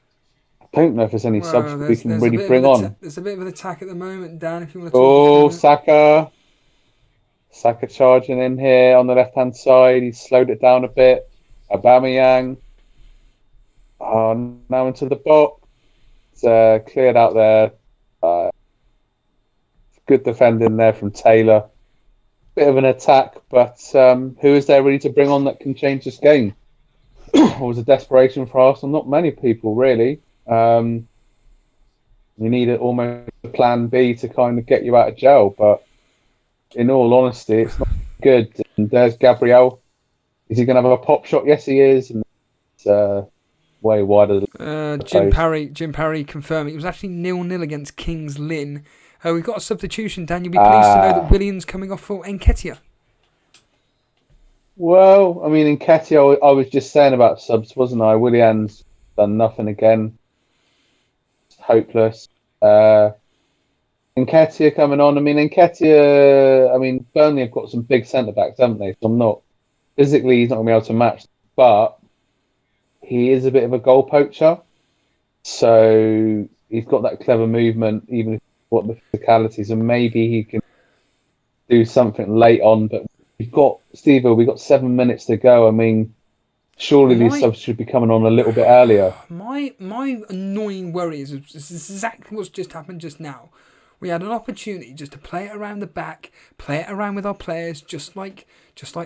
don't know if there's any subs we can really bring on. There's a bit of an attack at the moment, Dan. If you want to talk. Saka charging in here on the left-hand side. He's slowed it down a bit. Aubameyang. Now into the box. It's cleared out there. Good defending there from Taylor. Bit of an attack, but who is there really to bring on that can change this game? Or was a desperation for Arsenal? Not many people, really. You need almost a plan B to kind of get you out of jail, but in all honesty, it's not good. And there's Gabriel. Is he going to have a pop shot? Yes, he is. And it's way wider. Jim Parry confirming it was actually 0-0 against Kings Lynn. We've got a substitution, Dan. You'll be pleased to know that Williams coming off for Nketiah. Well, I mean, Nketiah, I was just saying about subs, wasn't I? Williams done nothing again. Hopeless. Nketiah coming on. I mean, Burnley have got some big centre-backs, haven't they? So I'm not... Physically, he's not going to be able to match. But he is a bit of a goal poacher. So he's got that clever movement, even if what the physicality, so maybe he can do something late on. But we've got 7 minutes to go. I mean, surely these subs should be coming on a little bit earlier. My annoying worry is exactly what's just happened just now. We had an opportunity just to play it around the back, play it around with our players, just like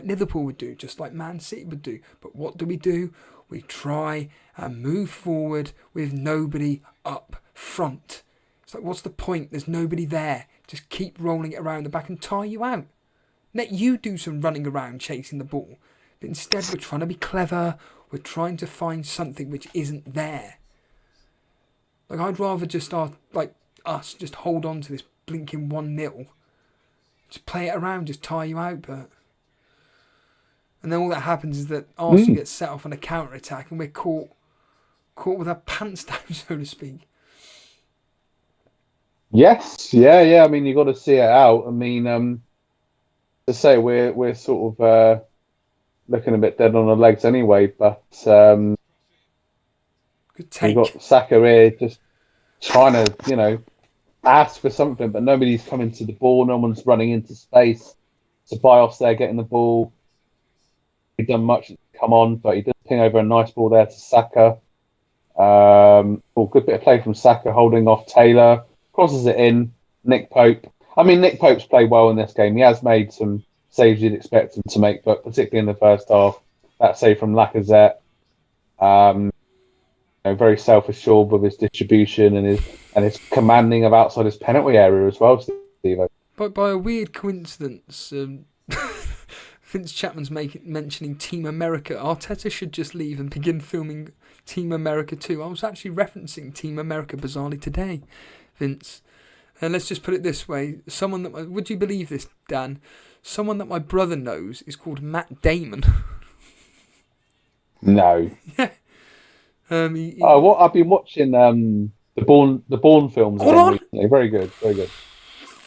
Liverpool would do, just like Man City would do. But what do? We try and move forward with nobody up front. It's like, what's the point? There's nobody there. Just keep rolling it around the back and tire you out. Let you do some running around chasing the ball. But instead, we're trying to be clever. We're trying to find something which isn't there. Like, I'd rather just us just hold on to this blinking 1-0. Just play it around, just tire you out. But and then all that happens is that Arsenal gets set off on a counter-attack and we're caught with our pants down, so to speak. Yes, yeah. I mean, you got to see it out. I mean, to say we're sort of looking a bit dead on the legs anyway. But Good take. You've got Saka here just trying to, ask for something, but nobody's coming to the ball. No one's running into space. Ceballos there getting the ball. He's done much to come on, but he does ping over a nice ball there to Saka. Good bit of play from Saka, holding off Taylor. Crosses it in. Nick Pope. I mean, Nick Pope's played well in this game. He has made some saves you'd expect him to make, but particularly in the first half, that save from Lacazette. Very self-assured with his distribution and his commanding of outside his penalty area as well, Steve. But by a weird coincidence, Vince Chapman's mentioning Team America. Arteta should just leave and begin filming Team America 2. I was actually referencing Team America bizarrely today, Vince. And let's just put it this way. Would you believe this, Dan? Someone that my brother knows is called Matt Damon. No. Yeah. I've been watching the Bourne films again recently. Very good.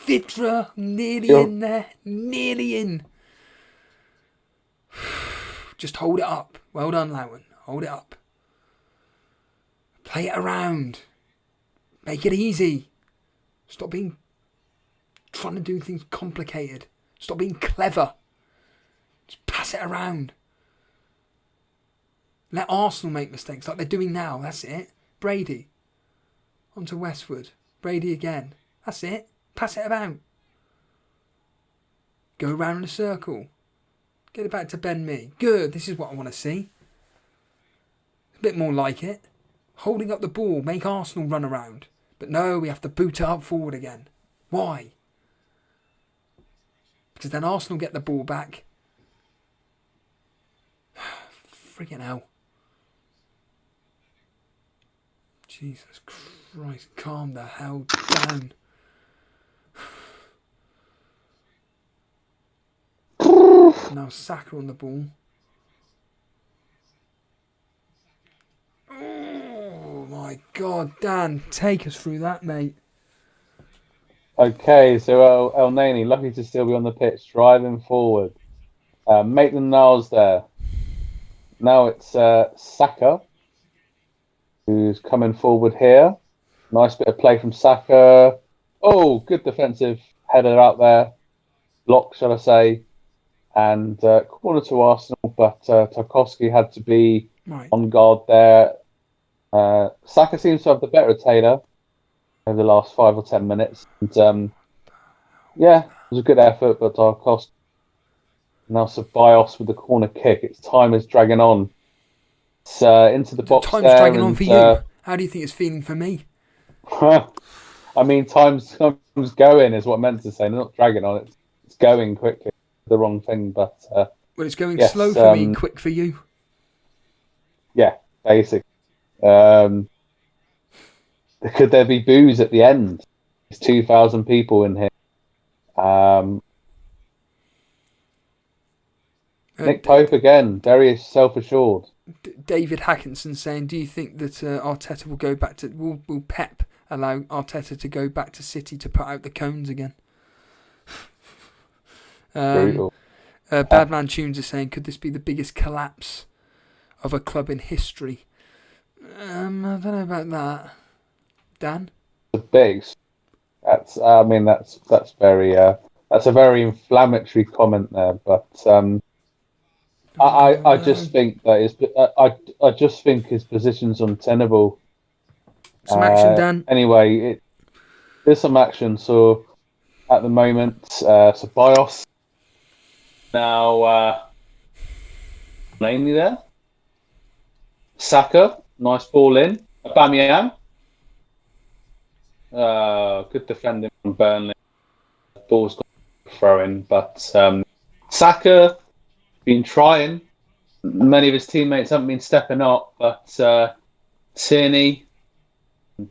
Vidra, in there. Nearly in. Just hold it up. Well done, Lowen. Hold it up. Play it around. Make it easy. Stop being trying to do things complicated. Stop being clever. Just pass it around. Let Arsenal make mistakes like they're doing now. That's it. Brady. On to Westwood. Brady again. That's it. Pass it about. Go around in a circle. Get it back to Ben Mee. Good. This is what I want to see. A bit more like it. Holding up the ball. Make Arsenal run around. But no, we have to boot it up forward again. Why? Because then Arsenal get the ball back. Friggin' hell. Jesus Christ, calm the hell down. Now Saka on the ball. Oh my God, Dan, take us through that, mate. Okay, so El Nani, lucky to still be on the pitch, driving forward. Maitland-Niles there. Now it's Saka, who's coming forward here. Nice bit of play from Saka. Oh, good defensive header out there. Block, shall I say. And corner to Arsenal, but Tarkowski had to be on guard there. Saka seems to have the better Taylor over the last 5 or 10 minutes. And, yeah, it was a good effort, but Tarkowski. Now Ceballos with the corner kick. Its time is dragging on. It's into the box. Time's dragging on for you. How do you think it's feeling for me? I mean, time's going is what I meant to say. Not dragging on. It's going quickly. The wrong thing, but well, it's going slow for me, quick for you. Yeah, basically. Could there be boos at the end? There's 2,000 people in here. Nick Pope again, very self-assured. David Hackinson saying, "Do you think that Arteta will go back to? Will Pep allow Arteta to go back to City to put out the cones again?" Badman Tunes is saying, "Could this be the biggest collapse of a club in history?" I don't know about that. Dan? The bigs. That's very that's a very inflammatory comment there, but I just think that I just think his position's untenable. Some action, Dan. Anyway, there's some action. So at the moment, Ceballos now namely there. Saka, nice ball in. Aubameyang, good defending from Burnley. Ball's got throwing, but Saka been trying. Many of his teammates haven't been stepping up, but Tierney and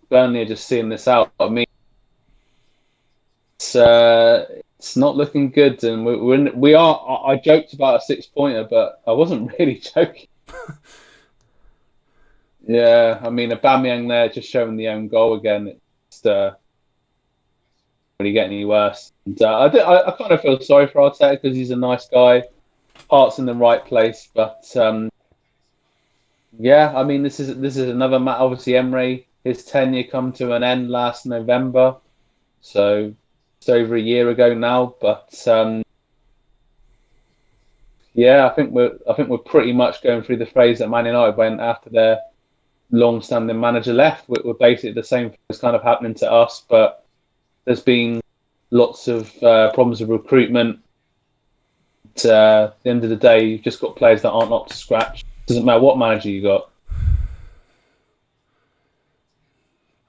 Burnley are just seeing this out. I mean, it's not looking good, and we are. I joked about a 6-pointer, but I wasn't really joking. Yeah, I mean, Aubameyang there just showing the own goal again. It's really getting any worse. And, I kind of feel sorry for Arteta because he's a nice guy, heart's in the right place. But yeah, I mean, this is another match. Obviously, Emre, his tenure come to an end last November, so it's over a year ago now. But yeah, I think we're pretty much going through the phase that Man United went after their long-standing manager left. We're basically the same thing is kind of happening to us, but there's been lots of problems with recruitment. At the end of the day, you've just got players that aren't up to scratch. Doesn't matter what manager you got.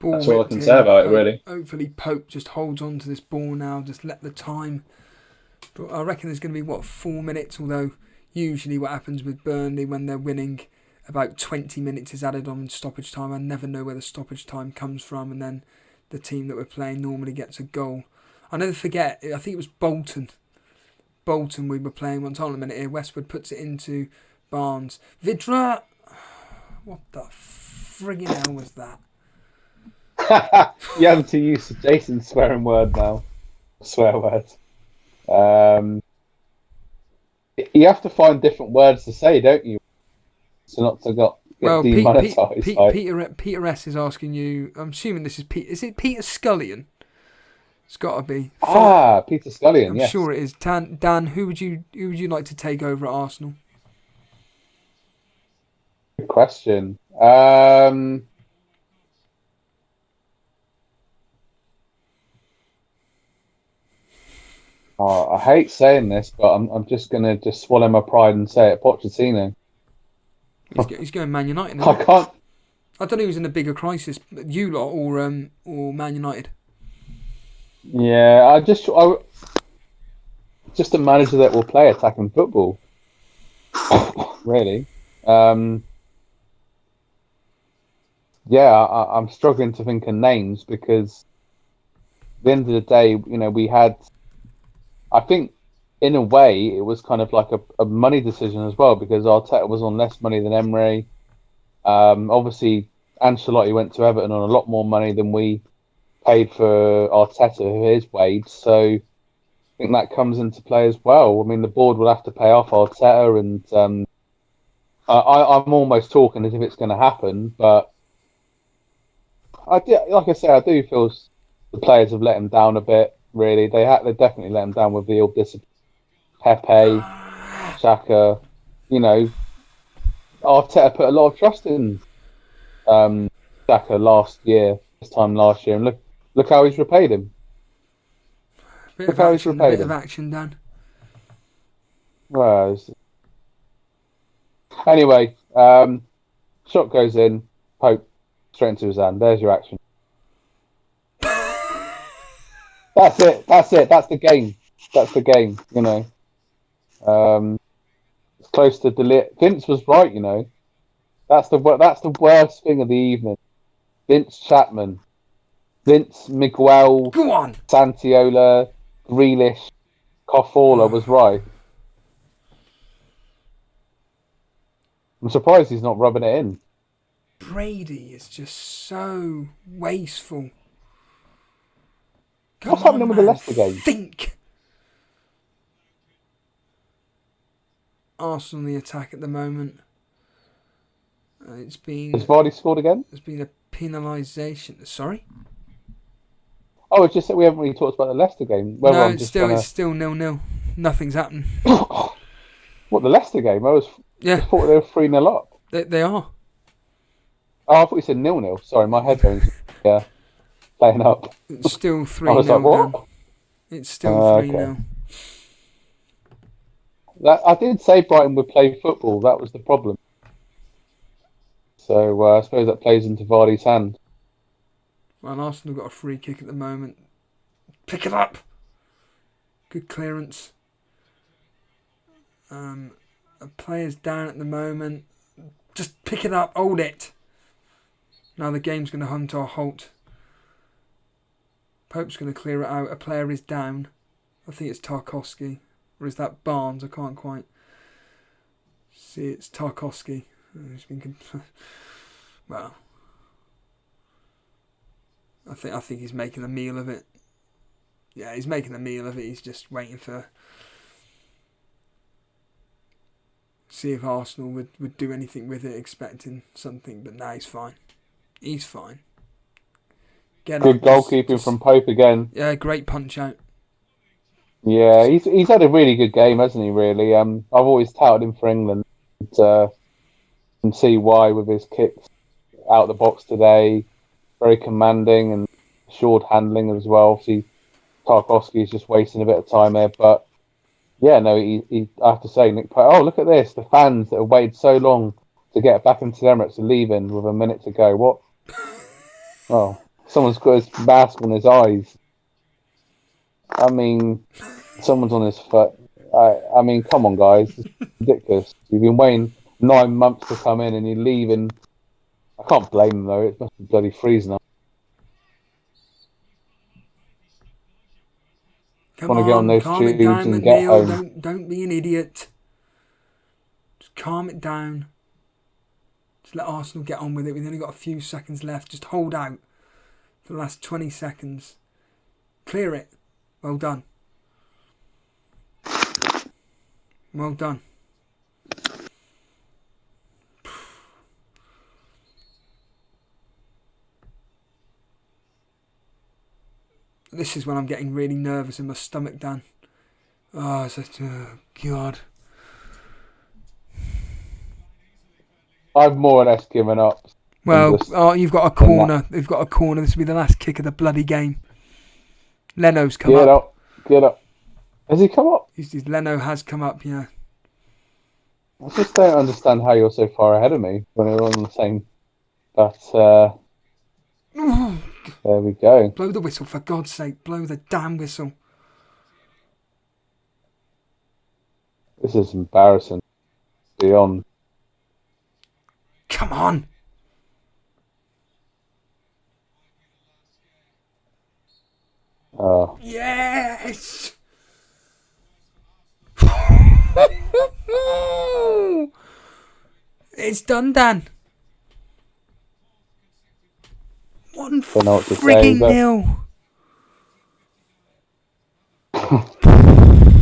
That's all I can say about it, really. Hopefully Pope just holds on to this ball now, just let the time. But I reckon there's going to be, 4 minutes, although usually what happens with Burnley when they're winning, about 20 minutes is added on stoppage time. I never know where the stoppage time comes from, and then the team that we're playing normally gets a goal. I never forget, I think it was Bolton. Bolton we were playing once. Hold on a minute here. Westwood puts it into Barnes. Vidra! What the friggin' hell was that? You have to use Jason's swearing word now. Swear word. You have to find different words to say, don't you? So not to get demonetised. Peter S is asking you. I'm assuming this is Pete. Is it Peter Scullion? It's got to be. Peter Scullion, I'm yes. sure it is. Dan, who would you like to take over at Arsenal? Good question. I hate saying this, but I'm just gonna swallow my pride and say it. Pochettino. He's going Man United. I can't. I thought he was in a bigger crisis. You lot or Man United? Yeah, just a manager that will play attacking football. Really. I'm struggling to think of names because at the end of the day, we had. I think, in a way, it was kind of like a money decision as well because Arteta was on less money than Emery. Obviously, Ancelotti went to Everton on a lot more money than we paid for Arteta for his wage. So I think that comes into play as well. I mean, the board will have to pay off Arteta, and I'm almost talking as if it's going to happen. But like I say, I do feel the players have let him down a bit. Really, they definitely let him down with the old discipline. Pepe, Xhaka, Arteta put a lot of trust in Xhaka this time last year, and look how he's repaid him. Bit of action, Dan. Well, anyway, shot goes in, Pope straight into his hand. There's your action. That's it. That's the game. It's close to delete. Vince was right. That's the worst thing of the evening. Vince Chapman, Vince Miguel, Go on, Santiola, Grealish, Coffola was right. I'm surprised he's not rubbing it in. Brady is just so wasteful. What's happening with the Leicester game? Think. Arsenal the attack at the moment. Has Vardy scored again? There's been a penalisation. Sorry? Oh, it's just that we haven't really talked about the Leicester game. It's still 0-0. Nothing's happened. What, the Leicester game? I thought they were 3-0 up. They are. Oh, I thought you said 0-0. Sorry, my headphones playing up. It's still 3-0. I was like, what? It's still 3-0. Okay. I did say Brighton would play football. That was the problem. So I suppose that plays into Vardy's hand. Well, Arsenal got a free kick at the moment. Pick it up. Good clearance. A player's down at the moment. Just pick it up. Hold it. Now the game's going to come to a halt. Pope's going to clear it out. A player is down. I think it's Tarkowski. Or is that Barnes? I can't quite see. It's Tarkowski. He's been well. I think he's making a meal of it. Yeah, he's making a meal of it. He's just waiting for see if Arsenal would do anything with it, expecting something. But no, he's fine. He's fine. Good goalkeeping from Pope again. Yeah, great punch out. Yeah, he's had a really good game, hasn't he? Really, I've always touted him for England. And see why with his kicks out the box today, very commanding and assured handling as well. Obviously, Tarkowski is just wasting a bit of time there, but yeah, no, he I have to say, Nick Pope. Oh, look at this! The fans that have waited so long to get back into the Emirates are leaving with a minute to go. What? Oh, someone's got his mask on his eyes. I mean, someone's on his foot. I mean, come on, guys, it's ridiculous. You've been waiting 9 months to come in and you're leaving. I can't blame them though, it must be bloody freezing up. Come to get on those calm it tubes down, and get McNeil. home. Don't be an idiot. Just calm it down. Just let Arsenal get on with it. We've only got a few seconds left. Just hold out for the last 20 seconds. Clear it. Well done. Well done. This is when I'm getting really nervous in my stomach, Dan. Oh, God. I've more or less given up. Well, you've got a corner. You've got a corner. This will be the last kick of the bloody game. Leno's come up. Get up. Has he come up? Leno has come up, yeah. I just don't understand how you're so far ahead of me when we're on the same. But there we go. Blow the whistle, for God's sake. Blow the damn whistle. This is embarrassing. Beyond. Come on. Oh. Yes. It's done, Dan. 1 frigging nil.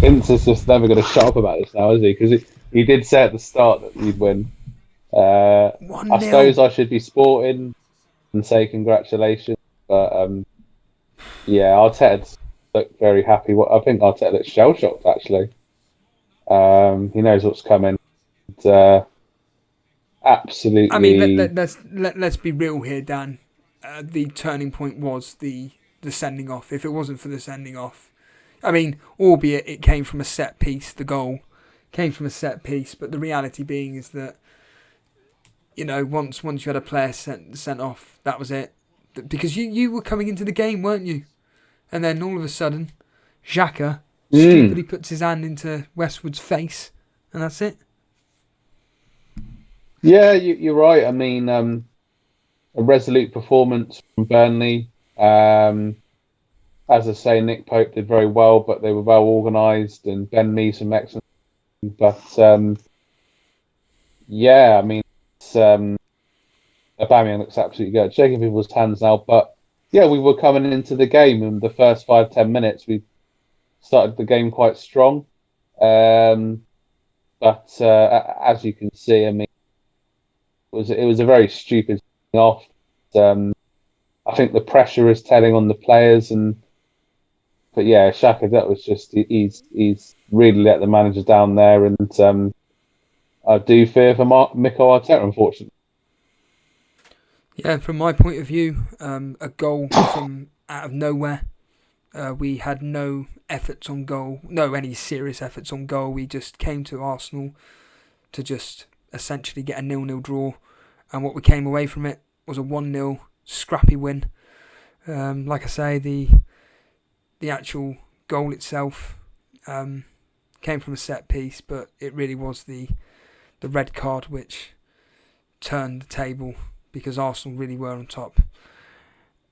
Ince is just never going to shut up about this now, is he? Because he did say at the start that we'd win. I suppose I should be sporting and say congratulations, but yeah, Arteta looked very happy. I think Arteta looked shell shocked actually. He knows what's coming. Absolutely. I mean, let's be real here, Dan. The turning point was the sending off. If it wasn't for the sending off, I mean, albeit it came from a set piece, the goal came from a set piece, but the reality being is that, you know, once you had a player sent off, that was it. Because you were coming into the game, weren't you? And then all of a sudden, Xhaka stupidly puts his hand into Westwood's face, and that's it. Yeah, you're right. I mean, a resolute performance from Burnley. As I say, Nick Pope did very well, but they were well organised, and Ben Mee some excellent. But yeah, I mean, Aubameyang looks absolutely good, shaking people's hands now. But yeah, we were coming into the game, and the first 5-10 minutes we started the game quite strong. But as you can see, I mean, it was a very stupid off. I think the pressure is telling on the players, but yeah, Xhaka, that was just he's really let the manager down there, and I do fear for Mikel Arteta, unfortunately. Yeah, from my point of view, a goal from out of nowhere. We had no efforts on goal, any serious efforts on goal. We just came to Arsenal to just essentially get a 0-0 draw, and what we came away from it was a 1-0 scrappy win. Like I say, the actual goal itself came from a set piece, but it really was the red card which turned the table, because Arsenal really were on top.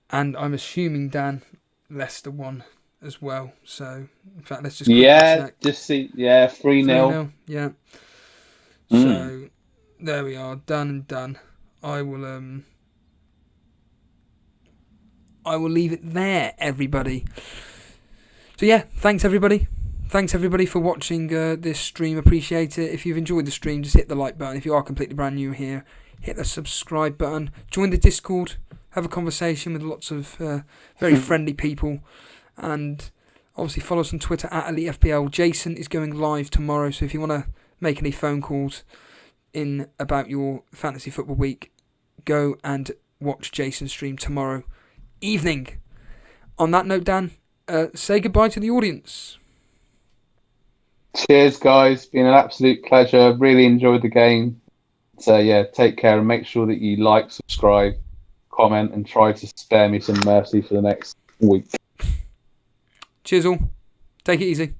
And I'm assuming, Dan, Leicester won as well. So, in fact, let's just check. 3-0. Yeah. So, there we are, done and done. I will leave it there, everybody. So yeah, thanks everybody. Thanks everybody for watching this stream. Appreciate it. If you've enjoyed the stream, just hit the like button. If you are completely brand new here, hit the subscribe button. Join the Discord. Have a conversation with lots of very friendly people. And obviously follow us on Twitter at Elite FPL. Jason is going live tomorrow, so if you want to make any phone calls in about your fantasy football week, go and watch Jason's stream tomorrow evening. On that note, Dan, say goodbye to the audience. Cheers, guys. Been an absolute pleasure. Really enjoyed the game. So yeah, take care and make sure that you like, subscribe, comment, and try to spare me some mercy for the next week. Cheers all. Take it easy.